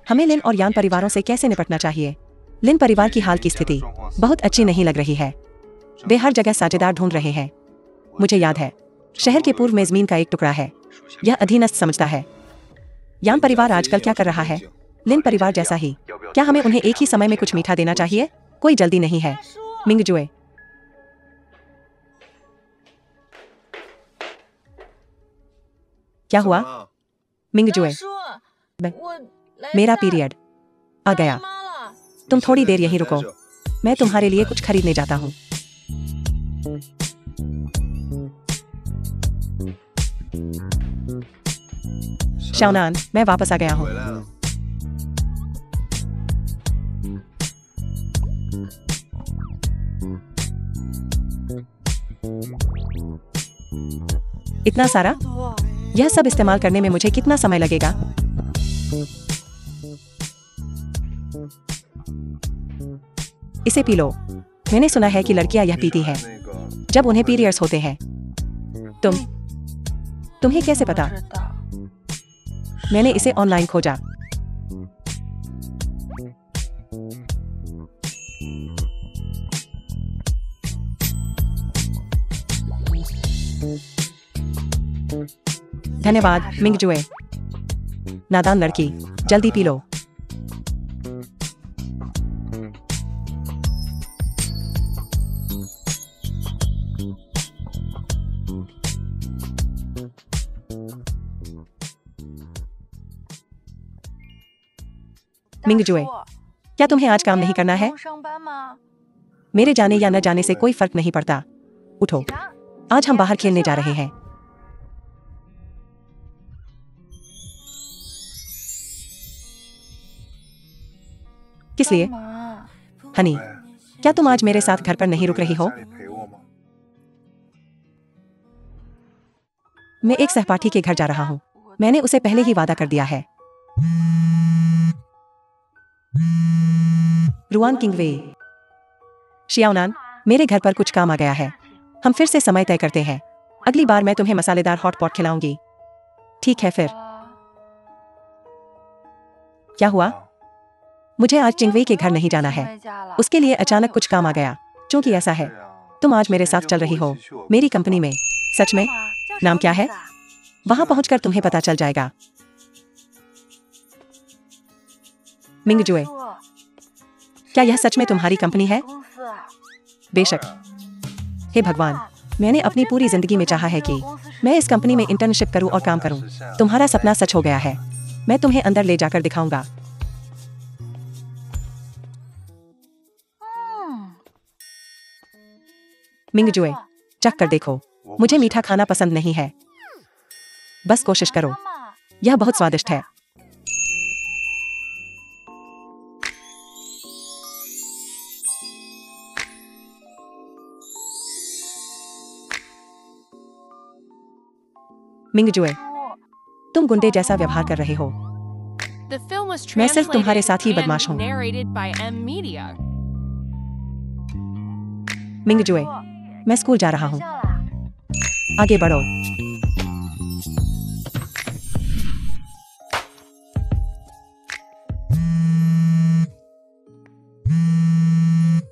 हमें लिन और यान परिवारों से कैसे निपटना चाहिए? लिन परिवार की हाल की स्थिति बहुत अच्छी नहीं लग रही है। वे हर जगह साझेदार ढूंढ रहे हैं। मुझे याद है, शहर के पूर्व में जमीन का एक टुकड़ा है। यह अधीनस्थ समझता है। यान परिवार आजकल क्या कर रहा है? लिन परिवार जैसा ही। क्या हमें उन्हें एक ही समय में कुछ मीठा देना चाहिए? कोई जल्दी नहीं है। मिंग जुए, क्या हुआ? मिंग जुए, मेरा पीरियड आ गया। तुम थोड़ी देर यहीं रुको, मैं तुम्हारे लिए कुछ खरीदने जाता हूँ। शाओनान, मैं वापस आ गया हूँ। इतना सारा? यह सब इस्तेमाल करने में मुझे कितना समय लगेगा? इसे पी लो। मैंने सुना है कि लड़कियां यह पीती हैं जब उन्हें पीरियड्स होते हैं। तुम्हें कैसे पता? मैंने इसे ऑनलाइन खोजा। धन्यवाद मिंग जुए। नादान लड़की, जल्दी पी लो। मिंग जुए, क्या तुम्हें आज काम नहीं करना है? मेरे जाने या न जाने से कोई फर्क नहीं पड़ता। उठो, आज हम बाहर खेलने जा रहे हैं। किस लिए? हनी, क्या तुम आज मेरे साथ घर पर नहीं रुक रही हो? मैं एक सहपाठी के घर जा रहा हूँ। मैंने उसे पहले ही वादा कर दिया है। रुआन किंगवे। शियाओनान, मेरे घर पर कुछ काम आ गया है। हम फिर से समय तय करते हैं। अगली बार मैं तुम्हें मसालेदार हॉट पॉट खिलाऊंगी। ठीक है फिर। क्या हुआ? मुझे आज चिंगवे के घर नहीं जाना है। उसके लिए अचानक कुछ काम आ गया। क्योंकि ऐसा है, तुम आज मेरे साथ चल रही हो मेरी कंपनी में। सच में? नाम क्या है? वहां पहुंचकर तुम्हें पता चल जाएगा। मिंग जुए, क्या यह सच में तुम्हारी कंपनी है? बेशक। हे भगवान, मैंने अपनी पूरी जिंदगी में चाहा है कि मैं इस कंपनी में इंटर्नशिप करूं और काम करूं। तुम्हारा सपना सच हो गया है। मैं तुम्हें अंदर ले जाकर दिखाऊंगा। मिंगजुए, चख कर देखो। मुझे मीठा खाना पसंद नहीं है। बस कोशिश करो, यह बहुत स्वादिष्ट है। मिंगजुए, तुम गुंडे जैसा व्यवहार कर रहे हो।
मैं सिर्फ तुम्हारे साथ ही
बदमाश हूँ।
हूँ।
मिंगजुए, मैं स्कूल जा रहा हूँ। आगे बढ़ो।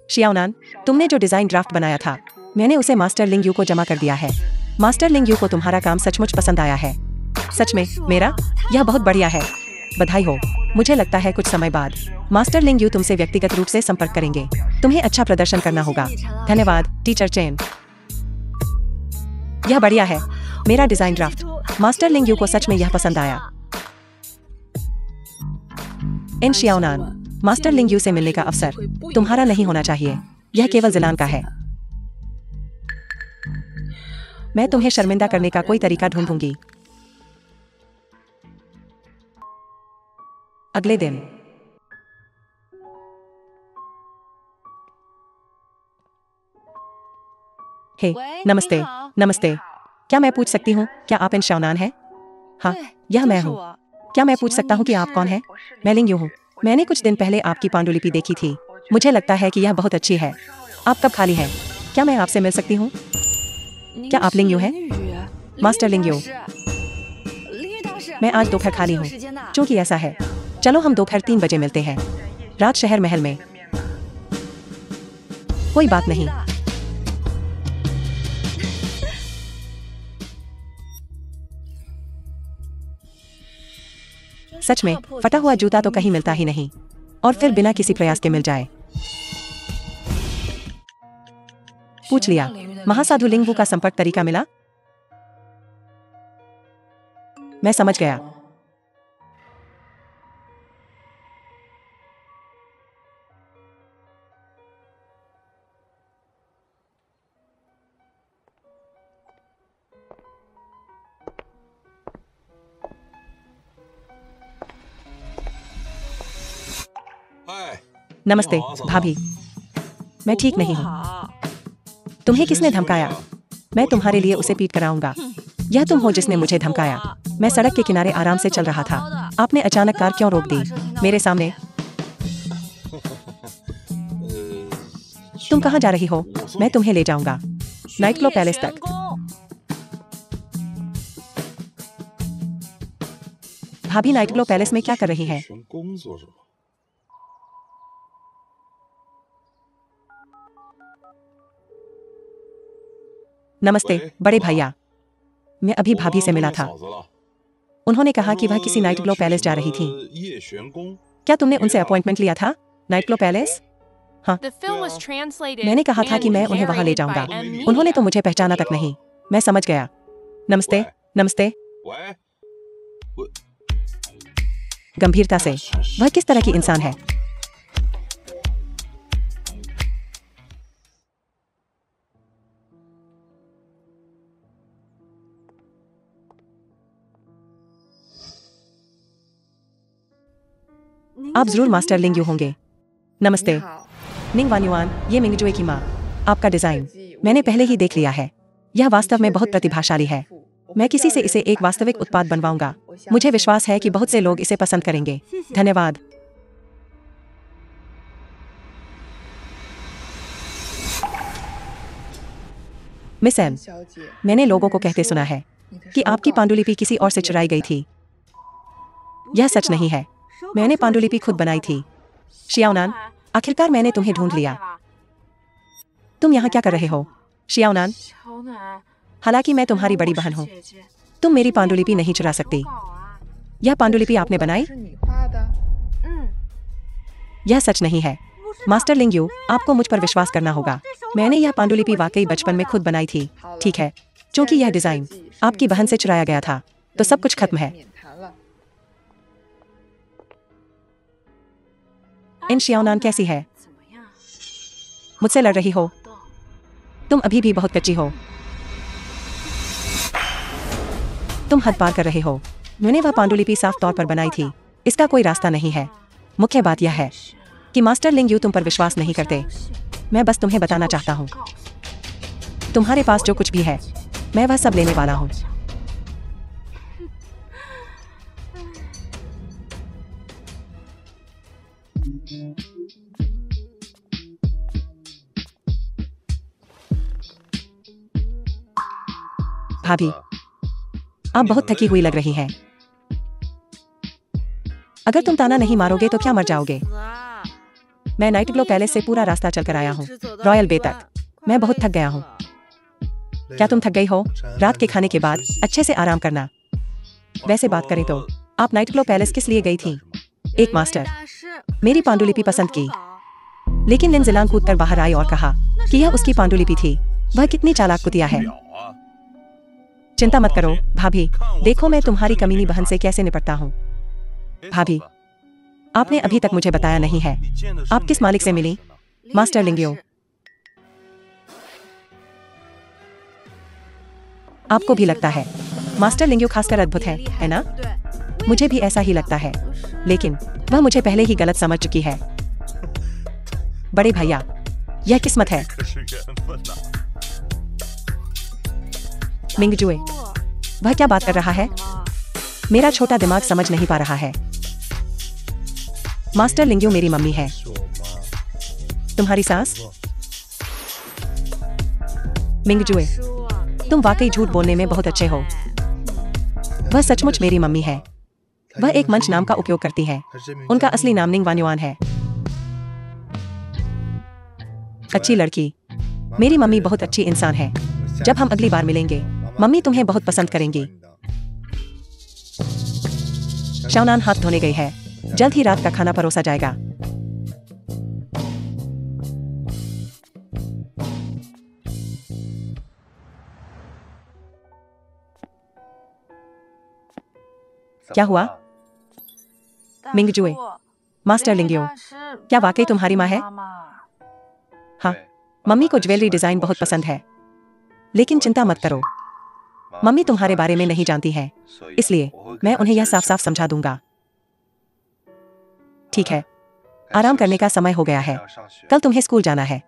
शियाओनान, तुमने जो डिजाइन ड्राफ्ट बनाया था, मैंने उसे मास्टर लिंग यू को जमा कर दिया है। मास्टर लिंग यू को तुम्हारा काम सचमुच पसंद आया है। सच में, मेरा? यह बहुत बढ़िया है। बधाई हो। मुझे लगता है कुछ समय बाद मास्टर लिंग यू तुमसे व्यक्तिगत रूप से संपर्क करेंगे। तुम्हें अच्छा प्रदर्शन करना होगा। धन्यवाद, टीचर चेन। यह बढ़िया है। मेरा डिजाइन ड्राफ्ट मास्टर लिंग यू को सच में यह पसंद आया। इन शियाओनान, मास्टर लिंग यू से मिलने का अवसर तुम्हारा नहीं होना चाहिए। यह केवल जिलान का है। मैं तुम्हें शर्मिंदा करने का कोई तरीका ढूंढूंगी। अगले दिन। हे, नमस्ते। नमस्ते। क्या मैं पूछ सकती हूँ, क्या आप इन शाओनान हैं? हाँ, यह मैं हूँ। क्या मैं पूछ सकता हूँ कि आप कौन हैं? मैं लिंग यू हूँ। मैंने कुछ दिन पहले आपकी पांडुलिपि देखी थी। मुझे लगता है कि यह बहुत अच्छी है। आप कब खाली हैं? क्या मैं आपसे मिल सकती हूँ? क्या आप लिंग यू हैं? मास्टर लिंग यू, मैं आज दोपहर खाली हूँ। क्योंकि ऐसा है, चलो हम दोपहर 3 बजे मिलते हैं, राज शहर महल में। कोई बात नहीं। सच में, फटा हुआ जूता तो कहीं मिलता ही नहीं, और फिर बिना किसी प्रयास के मिल जाए। पूछ लिया। महासाधु लिंगवू का संपर्क तरीका मिला? मैं समझ गया। नमस्ते भाभी, मैं ठीक नहीं हूँ। तुम्हें किसने धमकाया? मैं तुम्हारे लिए उसे पीट कराऊंगा। यह तुम हो जिसने मुझे धमकाया। मैं सड़क के किनारे आराम से चल रहा था। आपने अचानक कार क्यों रोक दी मेरे सामने? तुम कहाँ जा रही हो? मैं तुम्हें ले जाऊंगा नाइट क्लब पैलेस तक। भाभी नाइट क्लब पैलेस में क्या कर रही है? नमस्ते बड़े भैया, मैं अभी भाभी से मिला था। उन्होंने कहा कि वह किसी नाइट क्लब पैलेस जा रही थी। क्या तुमने उनसे अपॉइंटमेंट लिया था नाइट क्लब पैलेस? हाँ, मैंने कहा था कि मैं उन्हें वहां ले जाऊंगा। उन्होंने तो मुझे पहचाना तक नहीं। मैं समझ गया। नमस्ते। नमस्ते। गंभीरता से, वह किस तरह की इंसान है? आप जरूर मास्टर लिंग यू होंगे। नमस्ते निंग वान्युआन, ये मिंगजुए की माँ। आपका डिजाइन मैंने पहले ही देख लिया है। यह वास्तव में बहुत प्रतिभाशाली है। मैं किसी से इसे एक वास्तविक उत्पाद बनवाऊंगा। मुझे विश्वास है कि बहुत से लोग इसे पसंद करेंगे। धन्यवाद। मिस एम, मैंने लोगों को कहते सुना है कि आपकी पांडुलिपि किसी और से चुराई गई थी। यह सच नहीं है। मैंने पांडुलिपि खुद बनाई थी। शियाओनान, आखिरकार मैंने तुम्हें ढूंढ लिया। तुम यहाँ क्या कर रहे हो? शियाओनान, हालांकि मैं तुम्हारी बड़ी बहन हूँ, तुम मेरी पांडुलिपि नहीं चुरा सकती। यह पांडुलिपि आपने बनाई? यह सच नहीं है। मास्टर लिंग यू, आपको मुझ पर विश्वास करना होगा। मैंने यह पांडुलिपि वाकई बचपन में खुद बनाई थी। ठीक है, क्योंकि यह डिजाइन आपकी बहन से चुराया गया था, तो सब कुछ खत्म है। इन शियाओनान कैसी है? मुझसे लड़ रही हो? तुम अभी भी बहुत कच्ची हो। तुम हद पार कर रहे हो। मैंने वह पांडुलिपि साफ तौर पर बनाई थी। इसका कोई रास्ता नहीं है। मुख्य बात यह है कि मास्टर लिंग यू तुम पर विश्वास नहीं करते। मैं बस तुम्हें बताना चाहता हूँ, तुम्हारे पास जो कुछ भी है, मैं वह सब लेने वाला हूँ। भाभी, आप बहुत थकी हुई लग रही हैं। अगर तुम ताना नहीं मारोगे तो क्या मर जाओगे? मैं नाइट ग्लो पैलेस से पूरा रास्ता चलकर आया हूँ, रॉयल बे तक। मैं बहुत थक गया हूँ। क्या तुम थक गई हो? रात के खाने के बाद अच्छे से आराम करना। वैसे बात करें तो आप नाइट ग्लो पैलेस किस लिए गई थी? एक मास्टर मेरी पांडुलिपि पसंद की, लेकिन लिन जिलान कूदकर बाहर आई और कहा कि यह उसकी पांडुलिपि थी। वह कितनी चालाक कुतिया है। चिंता मत करो भाभी, देखो मैं तुम्हारी कमीनी बहन से कैसे निपटता हूँ। भाभी, आपने अभी तक मुझे बताया नहीं है, आप किस मालिक से मिली? मास्टर लिंगियो। आपको भी लगता है मास्टर लिंगियो खासकर अद्भुत है ना? मुझे भी ऐसा ही लगता है, लेकिन वह मुझे पहले ही गलत समझ चुकी है। बड़े भैया, यह किस्मत है। मिंगजुए, वह क्या बात कर रहा है? मेरा छोटा दिमाग समझ नहीं पा रहा है। मास्टर लिंगियो मेरी मम्मी है। तुम्हारी सास? मिंगजुए, तुम वाकई झूठ बोलने में बहुत अच्छे हो। वह सचमुच मेरी मम्मी है। वह एक मंच नाम का उपयोग करती है। उनका असली नाम निंग वान्युआन है। अच्छी लड़की। मेरी मम्मी बहुत अच्छी इंसान है। जब हम अगली बार मिलेंगे, मम्मी तुम्हें बहुत पसंद करेंगी। शाओनान हाथ धोने गई है। जल्द ही रात का खाना परोसा जाएगा। क्या हुआ? मिंगजुए, मास्टर लिंगियो, क्या वाकई तुम्हारी माँ है? हाँ, मम्मी को ज्वेलरी डिजाइन बहुत पसंद है, लेकिन चिंता मत करो, मम्मी तुम्हारे बारे में नहीं जानती है, इसलिए मैं उन्हें यह साफ साफ समझा दूंगा। ठीक है, आराम करने का समय हो गया है। कल तुम्हें स्कूल जाना है।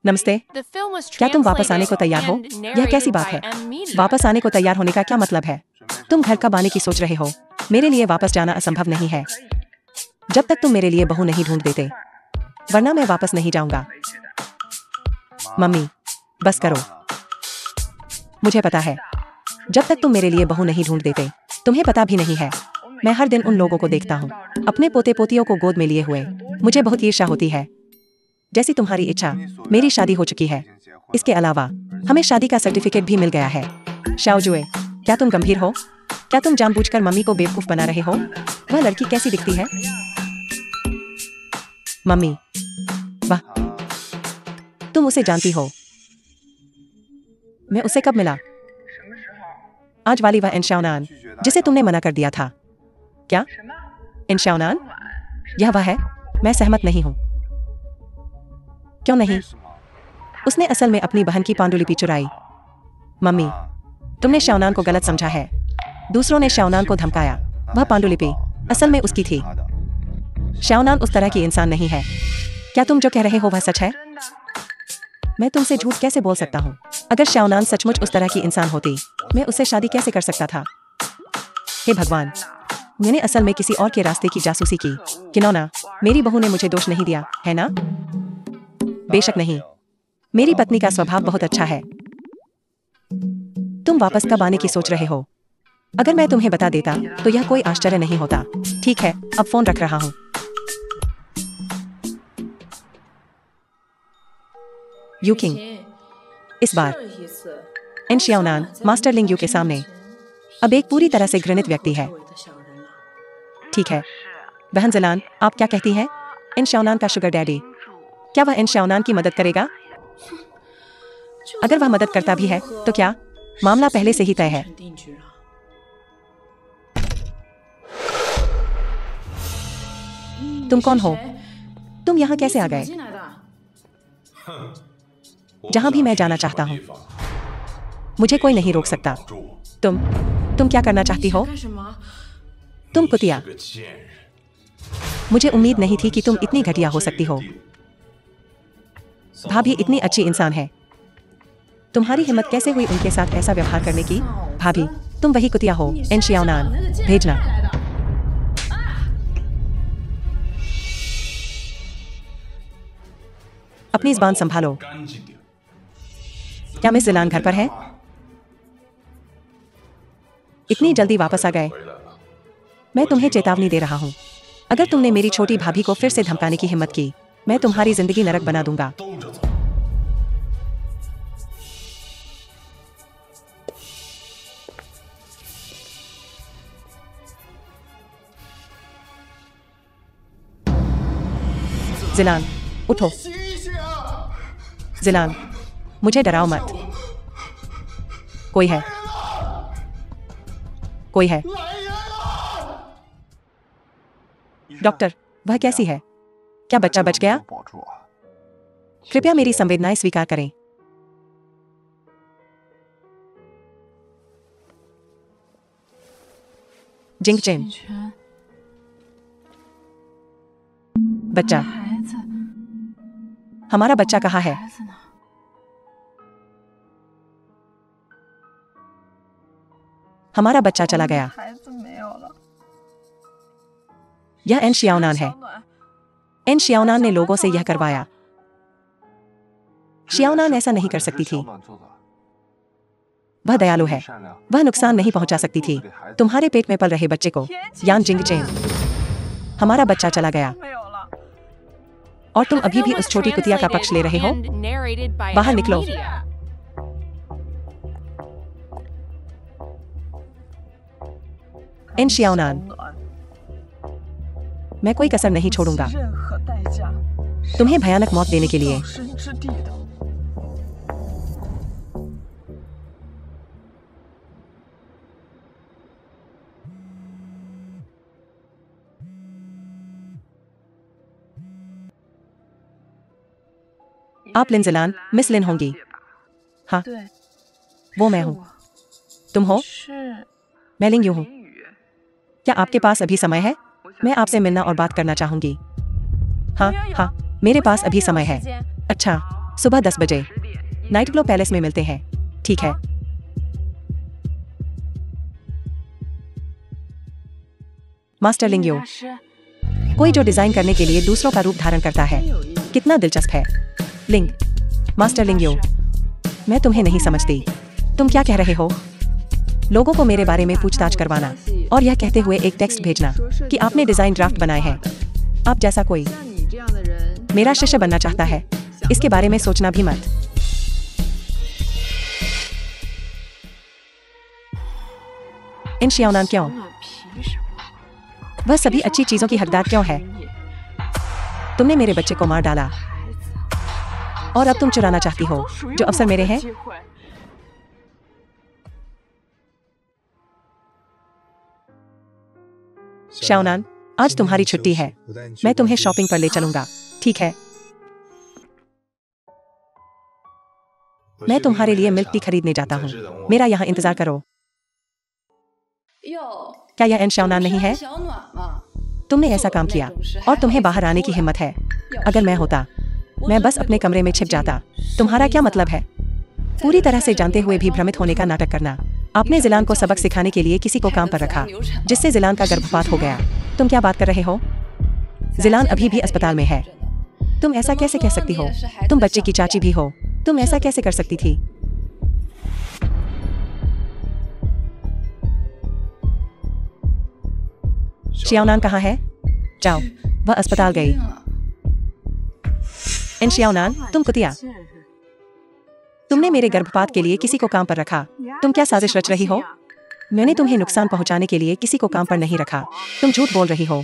नमस्ते, क्या तुम वापस आने को तैयार हो? यह कैसी बात है? वापस आने को तैयार होने का क्या मतलब है? तुम घर कब आने की सोच रहे हो? मेरे लिए वापस जाना असंभव नहीं है, जब तक तुम मेरे लिए बहू नहीं ढूंढ देते, वरना मैं वापस नहीं जाऊंगा। मम्मी, बस करो। मुझे पता है, जब तक तुम मेरे लिए बहू नहीं ढूंढ देते, तुम्हें पता भी नहीं है, मैं हर दिन उन लोगों को देखता हूँ अपने पोते पोतियों को गोद में लिए हुए। मुझे बहुत ईर्ष्या होती है। जैसी तुम्हारी इच्छा, मेरी शादी हो चुकी है। इसके अलावा हमें शादी का सर्टिफिकेट भी मिल गया है। शाओजुए, क्या तुम गंभीर हो? क्या तुम जानबूझकर मम्मी को बेवकूफ बना रहे हो? वह लड़की कैसी दिखती है? मम्मी, वाह, तुम उसे जानती हो? मैं उसे कब मिला? आज वाली वह इंशाओनान जिसे तुमने मना कर दिया था। क्या? इंशाओनान? यह वह है? मैं सहमत नहीं हूं। क्यों नहीं? उसने असल में अपनी बहन की पांडुलिपि चुराई। मम्मी, तुमने शाओनान को गलत समझा है। दूसरों ने शाओनान को धमकाया। वह पांडुलिपि असल में उसकी थी। शाओनान उस तरह की इंसान नहीं है। क्या तुम जो कह रहे हो वह सच है? मैं तुमसे झूठ कैसे बोल सकता हूँ? अगर शाओनान सचमुच उस तरह की इंसान होती, मैं उससे शादी कैसे कर सकता था? हे भगवान, मैंने असल में किसी और के रास्ते की जासूसी की। किनौना, मेरी बहू ने मुझे दोष नहीं दिया, है ना? बेशक नहीं। मेरी पत्नी का स्वभाव बहुत अच्छा है। तुम वापस कब आने की सोच रहे हो? अगर मैं तुम्हें बता देता तो यह कोई आश्चर्य नहीं होता। ठीक है, अब फोन रख रहा हूँ। यूकिंग, इस बार इन शियाओनान मास्टर लिंग यू के सामने अब एक पूरी तरह से घृणित व्यक्ति है। ठीक है बहन जिलान, आप क्या कहती हैं? इन शाओनान का शुगर डैडी, क्या वह इन शाओनान की मदद करेगा? अगर वह मदद करता भी है तो क्या? मामला पहले से ही तय है। तुम कौन हो? तुम यहाँ कैसे आ गए? जहां भी मैं जाना चाहता हूँ मुझे कोई नहीं रोक सकता। तुम क्या करना चाहती हो? तुम कुतिया, मुझे उम्मीद नहीं थी कि तुम इतनी घटिया हो सकती हो। भाभी इतनी अच्छी इंसान है, तुम्हारी हिम्मत कैसे हुई उनके साथ ऐसा व्यवहार करने की? भाभी तुम वही कुतिया हो। इन शियाओनान भेजना। अपनी ज़बान संभालो। क्या मिस जिलान घर पर है? इतनी जल्दी वापस आ गए? मैं तुम्हें चेतावनी दे रहा हूं, अगर तुमने मेरी छोटी भाभी को फिर से धमकाने की हिम्मत की, मैं तुम्हारी जिंदगी नरक बना दूंगा। जिलान उठो। जिलान मुझे डराओ मत। कोई है, कोई है। डॉक्टर वह कैसी है? क्या बच्चा बच गया? कृपया मेरी संवेदनाएं स्वीकार करें। जिंगचेन बच्चा, हमारा बच्चा कहाँ है? हमारा बच्चा चला गया। यह एन शियाओनान है। एन शियाओनान ने लोगों से यह करवाया। शियाओनान ऐसा नहीं कर सकती थी। वह दयालु है, वह नुकसान नहीं पहुंचा सकती थी। तुम्हारे पेट में पल रहे बच्चे को। यान जिंगचेन, हमारा बच्चा चला गया और तुम अभी भी उस छोटी कुतिया का पक्ष ले रहे हो? बाहर निकलो। इन शियाओनान, मैं कोई कसर नहीं छोड़ूंगा तुम्हें भयानक मौत देने के लिए। आप लिन जिलान, मिस लिन होंगी? हाँ, वो मैं हूँ। तुम हो? मैं लिंग यू हूँ। क्या आपके पास अभी समय है? मैं आपसे मिलना और बात करना चाहूंगी। हाँ, मेरे पास अभी समय है। अच्छा, सुबह 10 बजे नाइट ग्लो पैलेस में मिलते हैं। ठीक है। मास्टर लिंग यू, कोई जो डिजाइन करने के लिए दूसरों का रूप धारण करता है। कितना दिलचस्प है। लिंग, मास्टर लिंग यू, मैं तुम्हें नहीं समझती। तुम क्या कह रहे हो? लोगों को मेरे बारे में पूछताछ करवाना और यह कहते हुए एक टेक्स्ट भेजना कि आपने डिजाइन ड्राफ्ट बनाए हैं। आप जैसा कोई मेरा शिष्य बनना चाहता है, इसके बारे में सोचना भी मत। इन शियाओनान क्यों? वह सभी अच्छी चीजों की हकदार क्यों है? तुमने मेरे बच्चे को मार डाला और अब तुम चुराना चाहती हो जो अवसर मेरे हैं। शाओनान, आज तुम्हारी छुट्टी है। मैं तुम्हें शॉपिंग पर ले चलूंगा, ठीक है? मैं तुम्हारे लिए मिल्क टी खरीदने जाता हूँ। मेरा यहाँ इंतजार करो। क्या यह एन शाओनान नहीं है? तुमने ऐसा काम किया और तुम्हें बाहर आने की हिम्मत है। अगर मैं होता, मैं बस अपने कमरे में छिप जाता। तुम्हारा क्या मतलब है? पूरी तरह से जानते हुए भी भ्रमित होने का नाटक करना। आपने जिलान को सबक सिखाने के लिए किसी को काम पर रखा, जिससे जिलान का गर्भपात हो गया। तुम क्या बात कर रहे हो? जिलान अभी भी अस्पताल में है। तुम ऐसा कैसे कह सकती हो? तुम बच्चे की चाची भी हो। तुम ऐसा कैसे कर सकती थी? शियाओनान कहाँ है? जाओ, वह अस्पताल गई। इन शियाओनान, तुम कुतिया, तुमने मेरे गर्भपात के लिए किसी को काम पर रखा। तुम क्या साजिश रच रही हो? मैंने तुम्हें नुकसान पहुंचाने के लिए किसी को काम पर नहीं रखा। तुम झूठ बोल रही हो।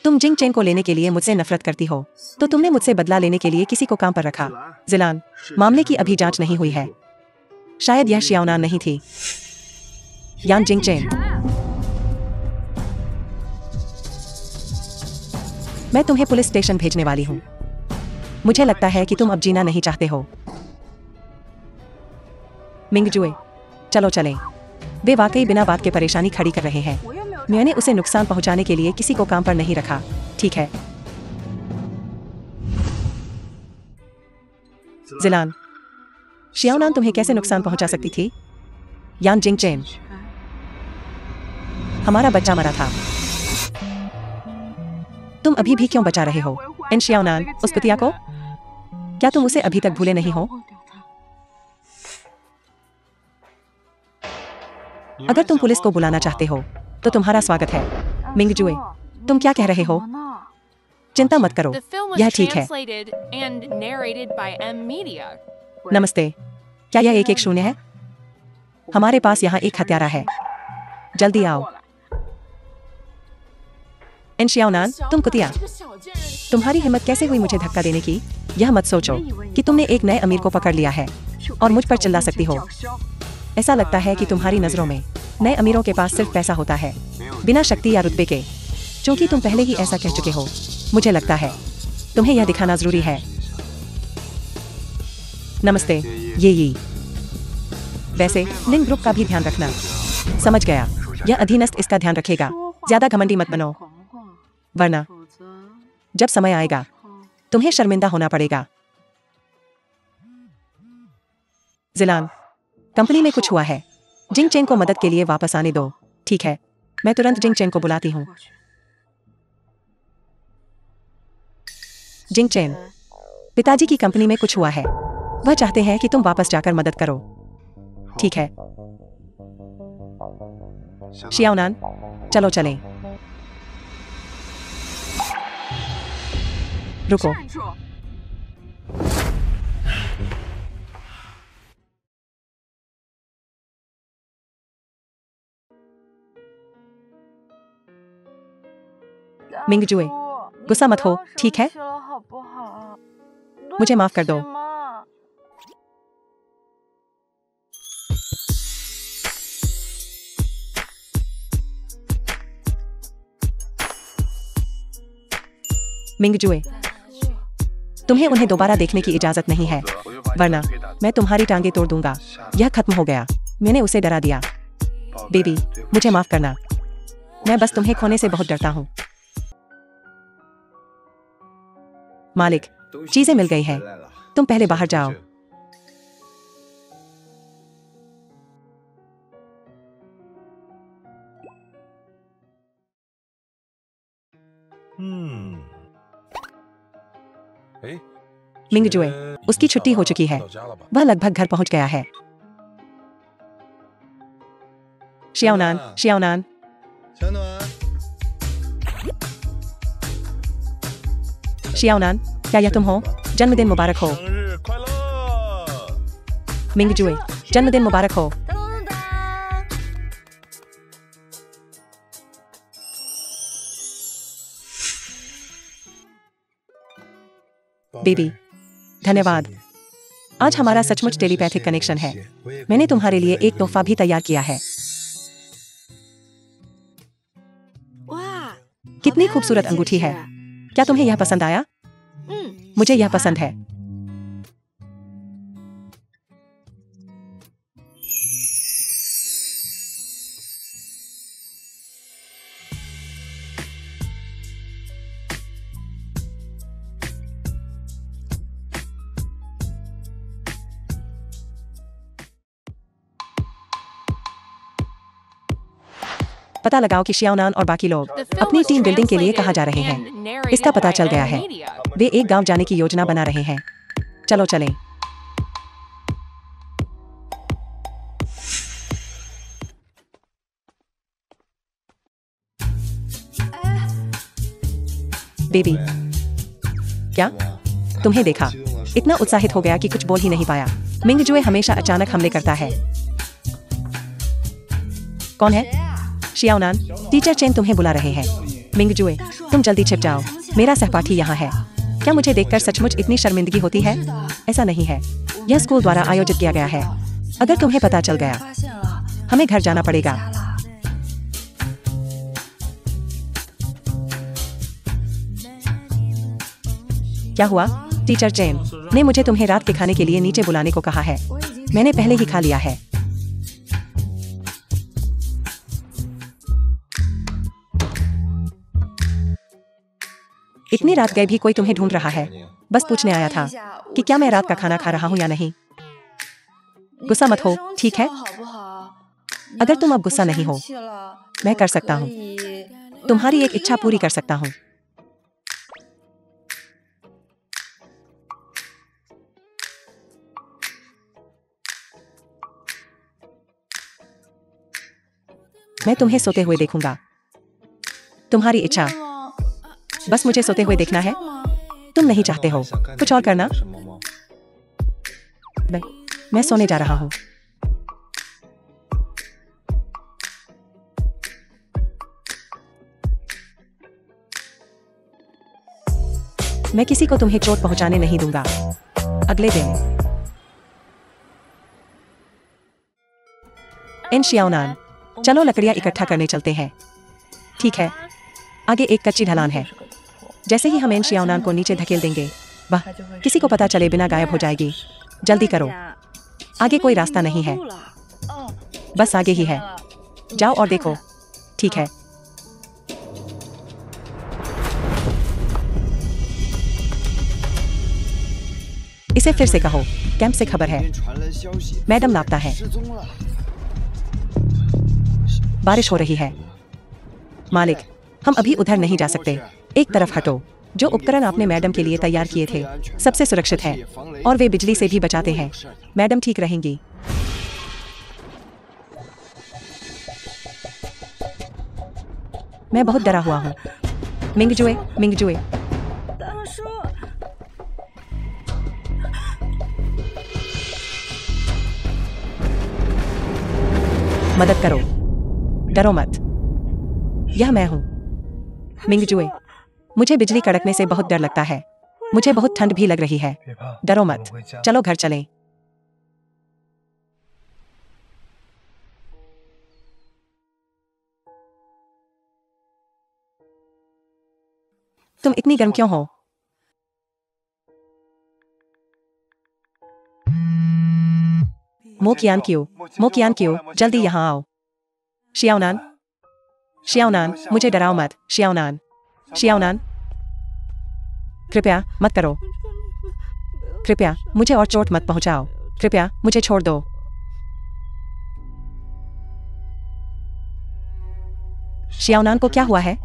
तुम जिंग चेन को लेने के लिए मुझसे नफरत करती हो, तो तुमने मुझसे बदला लेने के लिए किसी को काम पर रखा। जिलान, मामले की अभी जांच नहीं हुई है। शायद यह शियाओनान नहीं थी। यान जिंग चेन। मैं तुम्हें पुलिस स्टेशन भेजने वाली हूँ। मुझे लगता है कि तुम अब जीना नहीं चाहते हो। मिंगजुए, चलो चलें। वे वाकई बिना बात के परेशानी खड़ी कर रहे हैं। मैंने उसे नुकसान पहुंचाने के लिए किसी को काम पर नहीं रखा, ठीक है? जिलान, शियाओनान तुम्हें कैसे नुकसान पहुंचा सकती थी? यान जिंग चेन, हमारा बच्चा मरा था। तुम अभी भी क्यों बचा रहे हो? इन शियाओनान, उस कुतिया को? क्या तुम उसे अभी तक भूले नहीं हो? अगर तुम पुलिस को बुलाना चाहते हो तो तुम्हारा स्वागत है। मिंगजुए, तुम क्या कह रहे हो? चिंता मत करो,
The film was
यह ठीक है।
translated and narrated by M Media.
नमस्ते, क्या यह 110 है? हमारे पास यहाँ एक हत्यारा है, जल्दी आओ। इन शियाओनान, तुम कुतिया, तुम्हारी हिम्मत कैसे हुई मुझे धक्का देने की? यह मत सोचो कि तुमने एक नए अमीर को पकड़ लिया है और मुझ पर चिल्ला सकती हो। ऐसा लगता है कि तुम्हारी नजरों में नए अमीरों के पास सिर्फ पैसा होता है, बिना शक्ति या रुतबे के। क्योंकि तुम पहले ही ऐसा कह चुके हो, मुझे लगता है तुम्हें यह दिखाना जरूरी है। नमस्ते, ये वैसे लिंग ग्रुप का भी ध्यान रखना। समझ गया, यह अधीनस्थ इसका ध्यान रखेगा। ज्यादा घमंडी मत बनो, वरना जब समय आएगा तुम्हें शर्मिंदा होना पड़ेगा। जिलान, कंपनी में कुछ हुआ है। जिंग चेन को मदद के लिए वापस आने दो, ठीक है? मैं तुरंत जिंग चेन को बुलाती हूँ। जिंग चेन, पिताजी की कंपनी में कुछ हुआ है। वह चाहते हैं कि तुम वापस जाकर मदद करो, ठीक है? शियाओनान, चलो चलें। रुको, मिंगजुए, गुस्सा मत हो, ठीक है? मुझे माफ कर दो। मिंगजुए, तुम्हें उन्हें दोबारा देखने की इजाजत नहीं है, वरना मैं तुम्हारी टांगे तोड़ दूंगा। यह खत्म हो गया, मैंने उसे डरा दिया। बेबी, मुझे माफ करना। मैं बस तुम्हें खोने से बहुत डरता हूँ। मालिक, चीजें मिल गई हैं। तुम पहले बाहर जाओ। मिंगजुए, उसकी छुट्टी हो चुकी है। वह लगभग घर पहुंच गया है। शियाओनान, शियाओनान, शियाओनान, क्या यह तुम हो? जन्मदिन मुबारक हो। मिंगजुए, जन्मदिन मुबारक हो। बेबी, धन्यवाद। आज हमारा सचमुच टेलीपैथिक कनेक्शन है। मैंने तुम्हारे लिए एक तोहफा भी तैयार किया है। कितनी खूबसूरत अंगूठी है। क्या तुम्हें यह पसंद आया? मुझे यह पसंद है। पता लगाओ कि शियाओनान और बाकी लोग
The film
अपनी
was
टीम बिल्डिंग के लिए
translated
कहाँ जा रहे हैं।
and narrated
इसका पता
by
चल गया
M
है।
Media.
वे एक गांव जाने की योजना बना रहे हैं। चलो चलें। बेबी, क्या तुम्हें देखा? इतना उत्साहित हो गया कि कुछ बोल ही नहीं पाया। मिंगजुए हमेशा अचानक हमले करता है। कौन है? शियाओनान, टीचर चेन तुम्हें बुला रहे हैं। मिंगजुए, तुम जल्दी छिप जाओ, मेरा सहपाठी यहाँ है। क्या मुझे देखकर सचमुच इतनी शर्मिंदगी होती है? ऐसा नहीं है, यह स्कूल द्वारा आयोजित किया गया है। अगर तुम्हें पता चल गया, हमें घर जाना पड़ेगा। क्या हुआ? टीचर चेन ने मुझे तुम्हें रात के खाने के लिए नीचे बुलाने को कहा है। मैंने पहले ही खा लिया है। इतनी रात गए भी कोई तुम्हें ढूंढ रहा है। बस पूछने आया था कि क्या मैं रात का खाना खा रहा हूँ या नहीं। गुस्सा मत हो, ठीक है? अगर तुम अब गुस्सा नहीं हो, मैं कर सकता हूँ। तुम्हारी एक इच्छा पूरी कर सकता हूँ। मैं तुम्हें सोते हुए देखूंगा। तुम्हारी इच्छा, बस मुझे सोते हुए देखना है। तुम नहीं चाहते हो कुछ और करना? मैं सोने जा रहा हूँ। मैं किसी को तुम्हें चोट पहुंचाने नहीं दूंगा। अगले दिन इन शियाओनान, चलो लकड़ियां इकट्ठा करने चलते हैं। ठीक है। आगे एक कच्ची ढलान है। जैसे ही हम इन शियाओनान को नीचे धकेल देंगे, वह किसी को पता चले बिना गायब हो जाएगी। जल्दी करो, आगे कोई रास्ता नहीं है, बस आगे ही है। जाओ और देखो। ठीक है। इसे फिर से कहो। कैंप से खबर है, मैडम लापता है। बारिश हो रही है। मालिक, हम अभी उधर नहीं जा सकते। एक तरफ हटो। जो उपकरण आपने मैडम के लिए तैयार किए थे सबसे सुरक्षित है और वे बिजली से भी बचाते हैं। मैडम ठीक रहेंगी। मैं बहुत डरा हुआ हूँ। मिंगजुए, मिंगजुए, मदद करो। डरो मत, यह मैं हूं। मिंगजुए, मुझे बिजली कड़कने से बहुत डर लगता है। मुझे बहुत ठंड भी लग रही है। डरो मत, चलो घर चलें। तुम इतनी गर्म क्यों हो? मोकियान क्यों? मोकियान क्यों? जल्दी यहाँ आओ। शियाओनान, शियाओनान, मुझे डराओ मत। शियाओनान, शियाओनान, कृपया मत करो। कृपया मुझे और चोट मत पहुंचाओ। कृपया मुझे छोड़ दो। शियाओनान को क्या हुआ है?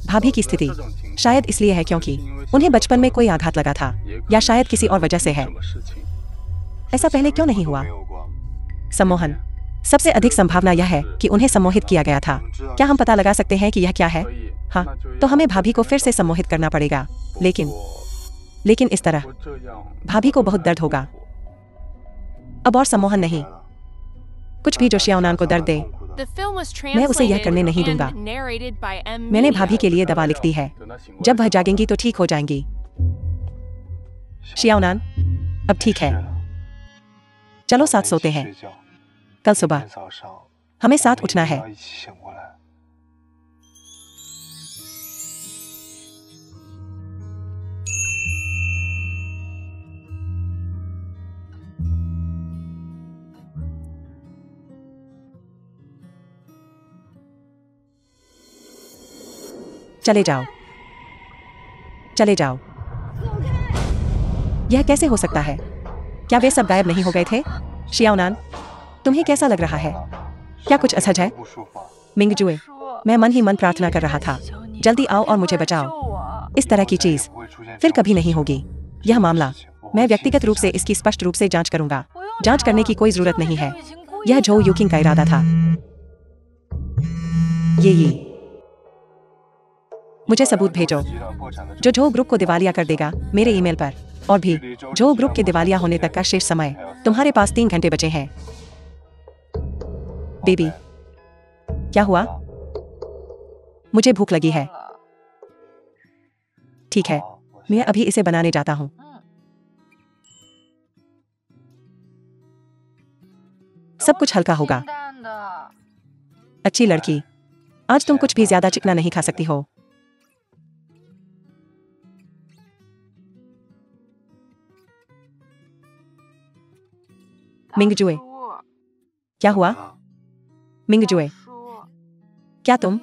भाभी की स्थिति शायद इसलिए है क्योंकि उन्हें बचपन में कोई आघात लगा था, या शायद किसी और वजह से है। ऐसा पहले क्यों नहीं हुआ? सम्मोहन, सबसे अधिक संभावना यह है कि उन्हें सम्मोहित किया गया था। क्या हम पता लगा सकते हैं कि यह क्या है? हाँ, तो हमें भाभी को फिर से सम्मोहित करना पड़ेगा। लेकिन इस तरह भाभी को बहुत दर्द होगा। अब और सम्मोहन नहीं, कुछ भी जो शियाओनान को दर्द दे। मैं उसे यह करने नहीं दूंगा। मैंने भाभी के लिए दवा लिख दी है। जब वह जागेंगी तो ठीक हो जाएंगी। शियाओनान, अब ठीक है। चलो साथ सोते हैं। कल सुबह हमें साथ उठना है। चले जाओ, चले जाओ। यह कैसे हो सकता है? क्या वे सब गायब नहीं हो गए थे? शियाओनान, तुम्हें कैसा लग रहा है? क्या कुछ असहज है? मिंगजुए, मैं मन ही मन प्रार्थना कर रहा था, जल्दी आओ और मुझे बचाओ। इस तरह की चीज फिर कभी नहीं होगी। यह मामला मैं व्यक्तिगत रूप से इसकी स्पष्ट रूप से जांच करूंगा। जांच करने की कोई जरूरत नहीं है। यह झो यूकिंग का इरादा था। ये मुझे सबूत भेजो जो झो ग्रुप को दिवालिया कर देगा मेरे ईमेल पर। और भी, झो ग्रुप के दिवालिया होने तक का शेष समय। तुम्हारे पास 3 घंटे बचे हैं। बेबी, क्या हुआ? मुझे भूख लगी है। ठीक है, मैं अभी इसे बनाने जाता हूँ। सब कुछ हल्का होगा। अच्छी लड़की, आज तुम कुछ भी ज्यादा चिकना नहीं खा सकती हो। मिंगजुए, क्या हुआ? मिंगजुए, क्या तुम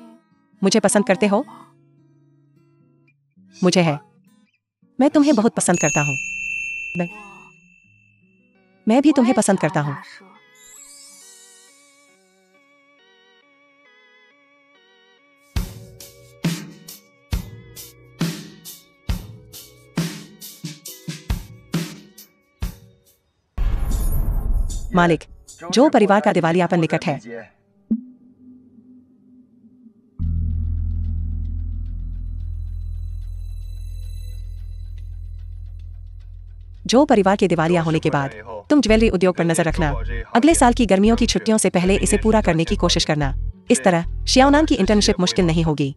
मुझे पसंद करते हो? मुझे है। मैं तुम्हें बहुत पसंद करता हूँ। मैं भी तुम्हें पसंद करता हूँ। मालिक, जो परिवार का दिवालियापन निकट है। जो परिवार के दिवालिया होने के बाद तुम ज्वेलरी उद्योग पर नजर रखना। अगले साल की गर्मियों की छुट्टियों से पहले इसे पूरा करने की कोशिश करना। इस तरह शियाओनान की इंटर्नशिप मुश्किल नहीं होगी।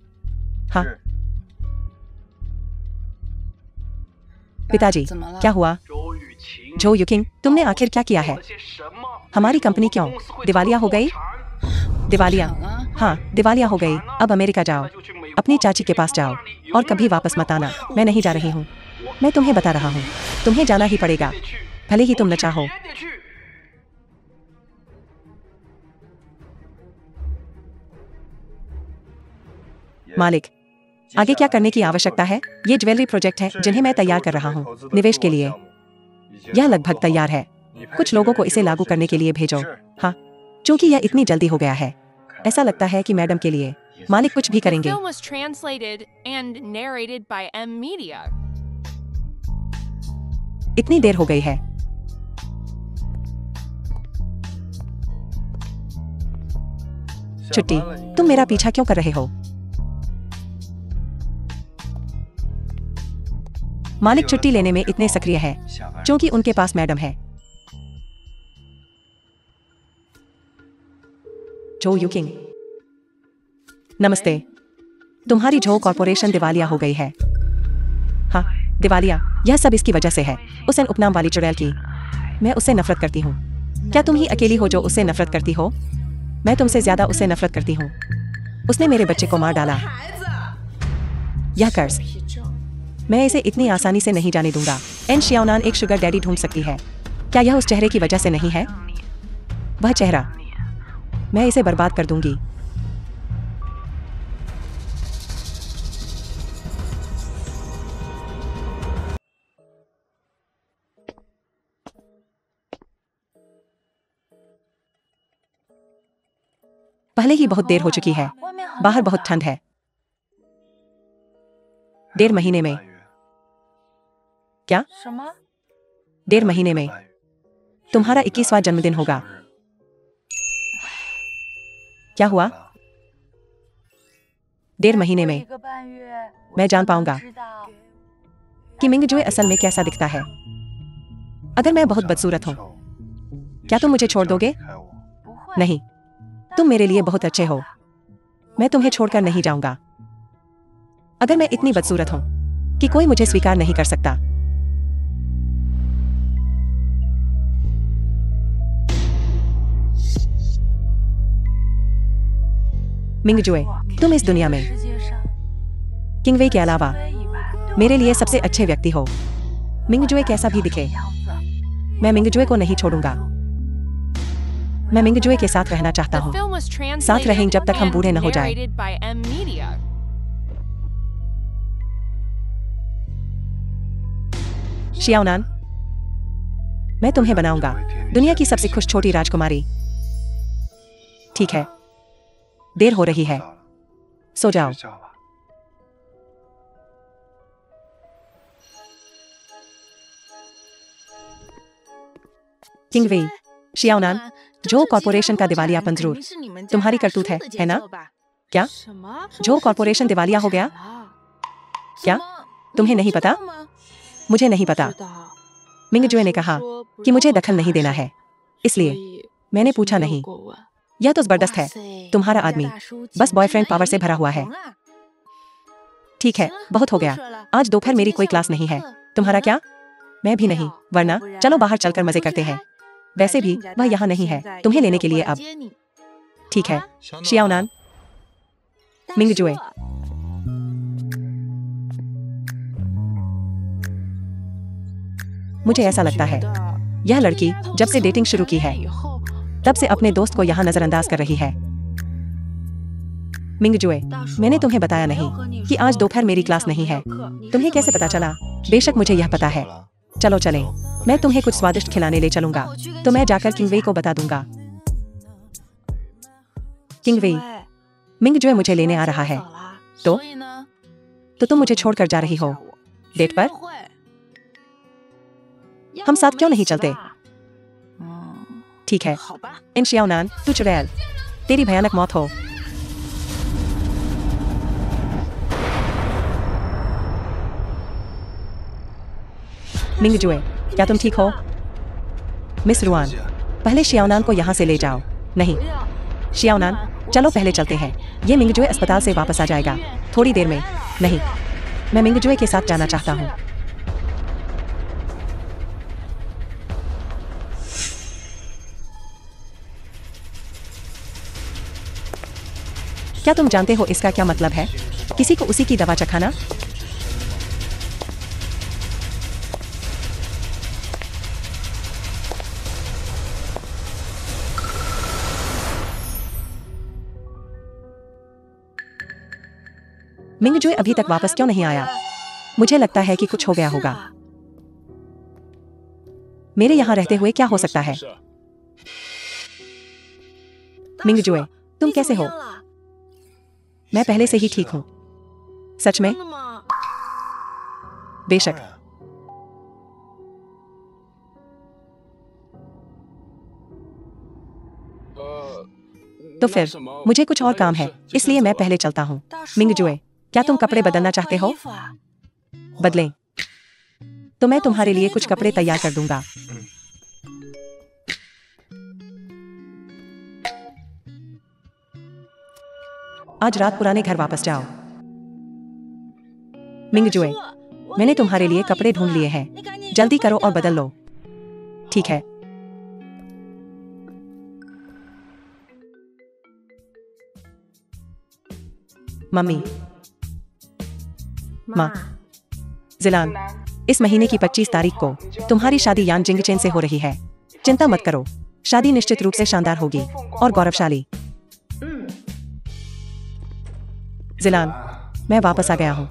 हाँ पिताजी, क्या हुआ? जो युकिंग, तुमने आखिर क्या किया है? हमारी कंपनी क्यों दिवालिया हो गई? दिवालिया? हाँ, दिवालिया हो गई। अब अमेरिका जाओ, अपनी चाची के पास जाओ और कभी वापस मत आना। मैं नहीं जा रही हूँ। मैं तुम्हें बता रहा हूँ, तुम्हें जाना ही पड़ेगा, भले ही तुम न चाहो। मालिक, आगे क्या करने की आवश्यकता है? ये ज्वेलरी प्रोजेक्ट है जिन्हें मैं तैयार कर रहा हूँ निवेश के लिए। यह लगभग तैयार है। कुछ लोगों को इसे लागू करने के लिए भेजो। हाँ, क्योंकि यह इतनी जल्दी हो गया है, ऐसा लगता है कि मैडम के लिए मालिक कुछ भी
The
करेंगे।
film was translated and narrated by M Media.
इतनी देर हो गई है। छुट्टी, तुम मेरा पीछा क्यों कर रहे हो? मालिक छुट्टी लेने में इतने सक्रिय है क्योंकि उनके पास मैडम है। जो युकिंग, नमस्ते। तुम्हारी जो कॉर्पोरेशन दिवालिया हो गई है। हाँ, दिवालिया। यह सब इसकी वजह से है, उस उपनाम वाली चुड़ैल की। मैं उससे नफरत करती हूँ। क्या तुम ही अकेली हो जो उससे नफरत करती हो? मैं तुमसे ज्यादा उससे नफरत करती हूँ। उसने मेरे बच्चे को मार डाला। यह कर्ज मैं इसे इतनी आसानी से नहीं जाने दूंगा। एन शियाओनान एक शुगर डैडी ढूंढ सकती है। क्या यह उस चेहरे की वजह से नहीं है? वह चेहरा, मैं इसे बर्बाद कर दूंगी। पहले ही बहुत देर हो चुकी है, बाहर बहुत ठंड है। 1.5 महीने में। क्या? 1.5 महीने में तुम्हारा 21वां जन्मदिन होगा। क्या हुआ? 1.5 महीने में मैं जान पाऊंगा कि मिंगजुए असल में कैसा दिखता है। अगर मैं बहुत बदसूरत हूं, क्या तुम मुझे छोड़ दोगे? नहीं, तुम मेरे लिए बहुत अच्छे हो। मैं तुम्हें छोड़कर नहीं जाऊंगा। अगर मैं इतनी बदसूरत हूं कि कोई मुझे स्वीकार नहीं कर सकता। मिंगजुए, तुम इस दुनिया में किंगवे के अलावा मेरे लिए सबसे अच्छे व्यक्ति हो। मिंगजुए कैसा भी दिखे, मैं मिंगजुए को नहीं छोड़ूंगा। मैं मिंगजुए के साथ रहना चाहता
The
हूँ।
film was
साथ रहेंगे जब तक हम
and
बूढ़े न हो जाएं।
narrated by M Media.
शियाओनान, मैं तुम्हें बनाऊंगा दुनिया की सबसे खुश छोटी राजकुमारी। ठीक है, देर हो रही है, सो जाओ। किंगवे, शियाओनान, जो कॉर्पोरेशन का दिवालियापन जरूर तुम्हारी करतूत है ना? क्या? जो कॉर्पोरेशन दिवालिया हो गया? क्या? तुम्हें नहीं पता? मुझे नहीं पता। मिंगजुए ने कहा कि मुझे दखल नहीं देना है, इसलिए मैंने पूछा नहीं। यह तो जबरदस्त है। तुम्हारा आदमी बस बॉयफ्रेंड पावर से भरा हुआ है। ठीक है, बहुत हो गया। आज दोपहर मेरी कोई क्लास नहीं है। तुम्हारा क्या? मैं भी नहीं, वरना चलो बाहर चलकर मजे करते हैं। वैसे भी वह यहाँ नहीं है तुम्हें लेने के लिए अब। ठीक है, शियाओनान। मिंगजुए। मुझे ऐसा लगता है यह लड़की जब से डेटिंग शुरू की है तब से अपने दोस्त को यहाँ नजरअंदाज कर रही है। मिंगजुए, मैंने तुम्हें बताया नहीं कि आज दोपहर मेरी क्लास नहीं है। तुम्हें कैसे पता चला? बेशक मुझे यह पता है। चलो चलें, मैं तुम्हें कुछ स्वादिष्ट खिलाने ले चलूंगा। तो मैं जाकर किंगवेई को बता दूंगा। किंगवेई, मिंगजुए मुझे लेने आ रहा है। तो तुम मुझे छोड़कर जा रही हो डेट पर? हम साथ क्यों नहीं चलते? ठीक है, इन शियाओनान, तू चुड़ैल, तेरी भयानक मौत हो। मिंगजुए, क्या तुम ठीक हो? मिस रुआन, पहले शियाओनान को यहाँ से ले जाओ। नहीं शियाओनान, चलो पहले चलते हैं। ये मिंगजुए अस्पताल से वापस आ जाएगा थोड़ी देर में। नहीं, मैं मिंगजुए के साथ जाना चाहता हूँ। क्या तुम जानते हो इसका क्या मतलब है? किसी को उसी की दवा चखाना? मिंगजुए अभी तक वापस क्यों नहीं आया? मुझे लगता है कि कुछ हो गया होगा। मेरे यहाँ रहते हुए क्या हो सकता है? मिंगजुए, तुम कैसे हो? मैं पहले से ही ठीक हूँ। सच में? बेशक। तो फिर मुझे कुछ और काम है, इसलिए मैं पहले चलता हूँ। मिंगजुए, क्या तुम कपड़े बदलना चाहते हो? बदलें। तो मैं तुम्हारे लिए कुछ कपड़े तैयार कर दूंगा। आज रात पुराने घर वापस जाओ। मिंगजुए, मैंने तुम्हारे लिए कपड़े ढूंढ लिए हैं। जल्दी करो और बदल लो। ठीक है। मम्मी, माँ, जिलान, इस महीने की 25 तारीख को तुम्हारी शादी यान जिंगचेन से हो रही है। चिंता मत करो, शादी निश्चित रूप से शानदार होगी और गौरवशाली। जिलान, मैं वापस आ गया हूँ।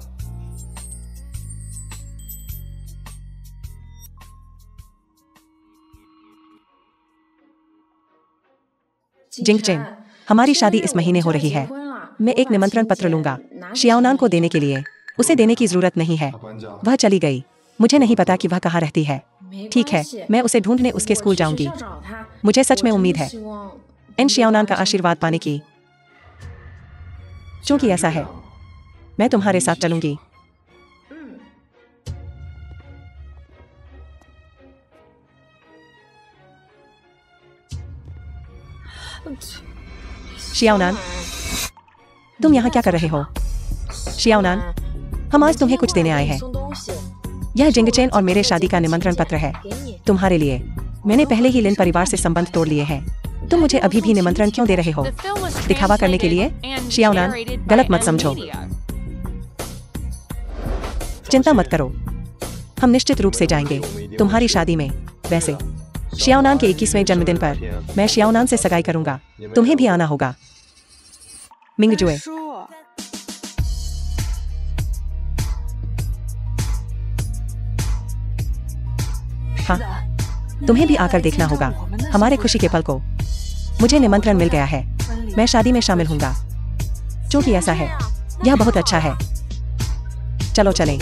जिंगचेन, हमारी शादी इस महीने हो रही है। मैं एक निमंत्रण पत्र लूंगा शियाओनान को देने के लिए। उसे देने की जरूरत नहीं है, वह चली गई। मुझे नहीं पता कि वह कहाँ रहती है। ठीक है, मैं उसे ढूंढने उसके स्कूल जाऊंगी। मुझे सच में उम्मीद है इन शियाओनान का आशीर्वाद पाने की। क्योंकि ऐसा है, मैं तुम्हारे साथ चलूंगी। शियाओनान, तुम यहाँ क्या कर रहे हो? शियाओनान, हम आज तुम्हें कुछ देने आए हैं। यह जिंगचेन और मेरे शादी का निमंत्रण पत्र है तुम्हारे लिए। मैंने पहले ही लिन परिवार से संबंध तोड़ लिए हैं। तुम मुझे अभी भी निमंत्रण क्यों दे रहे हो? दिखावा करने के लिए? शियाओनान, गलत मत समझो। चिंता मत करो, हम निश्चित रूप से जाएंगे तुम्हारी शादी में। वैसे शियाओनान के 21वें जन्मदिन पर मैं शियाओनान से सगाई करूंगा। तुम्हें भी आना होगा। मिंगजुए, हाँ, तुम्हें भी आकर देखना होगा हमारे खुशी के पल को। मुझे निमंत्रण मिल गया है, मैं शादी में शामिल होऊंगा। क्योंकि ऐसा है, यह बहुत अच्छा है। चलो चलें।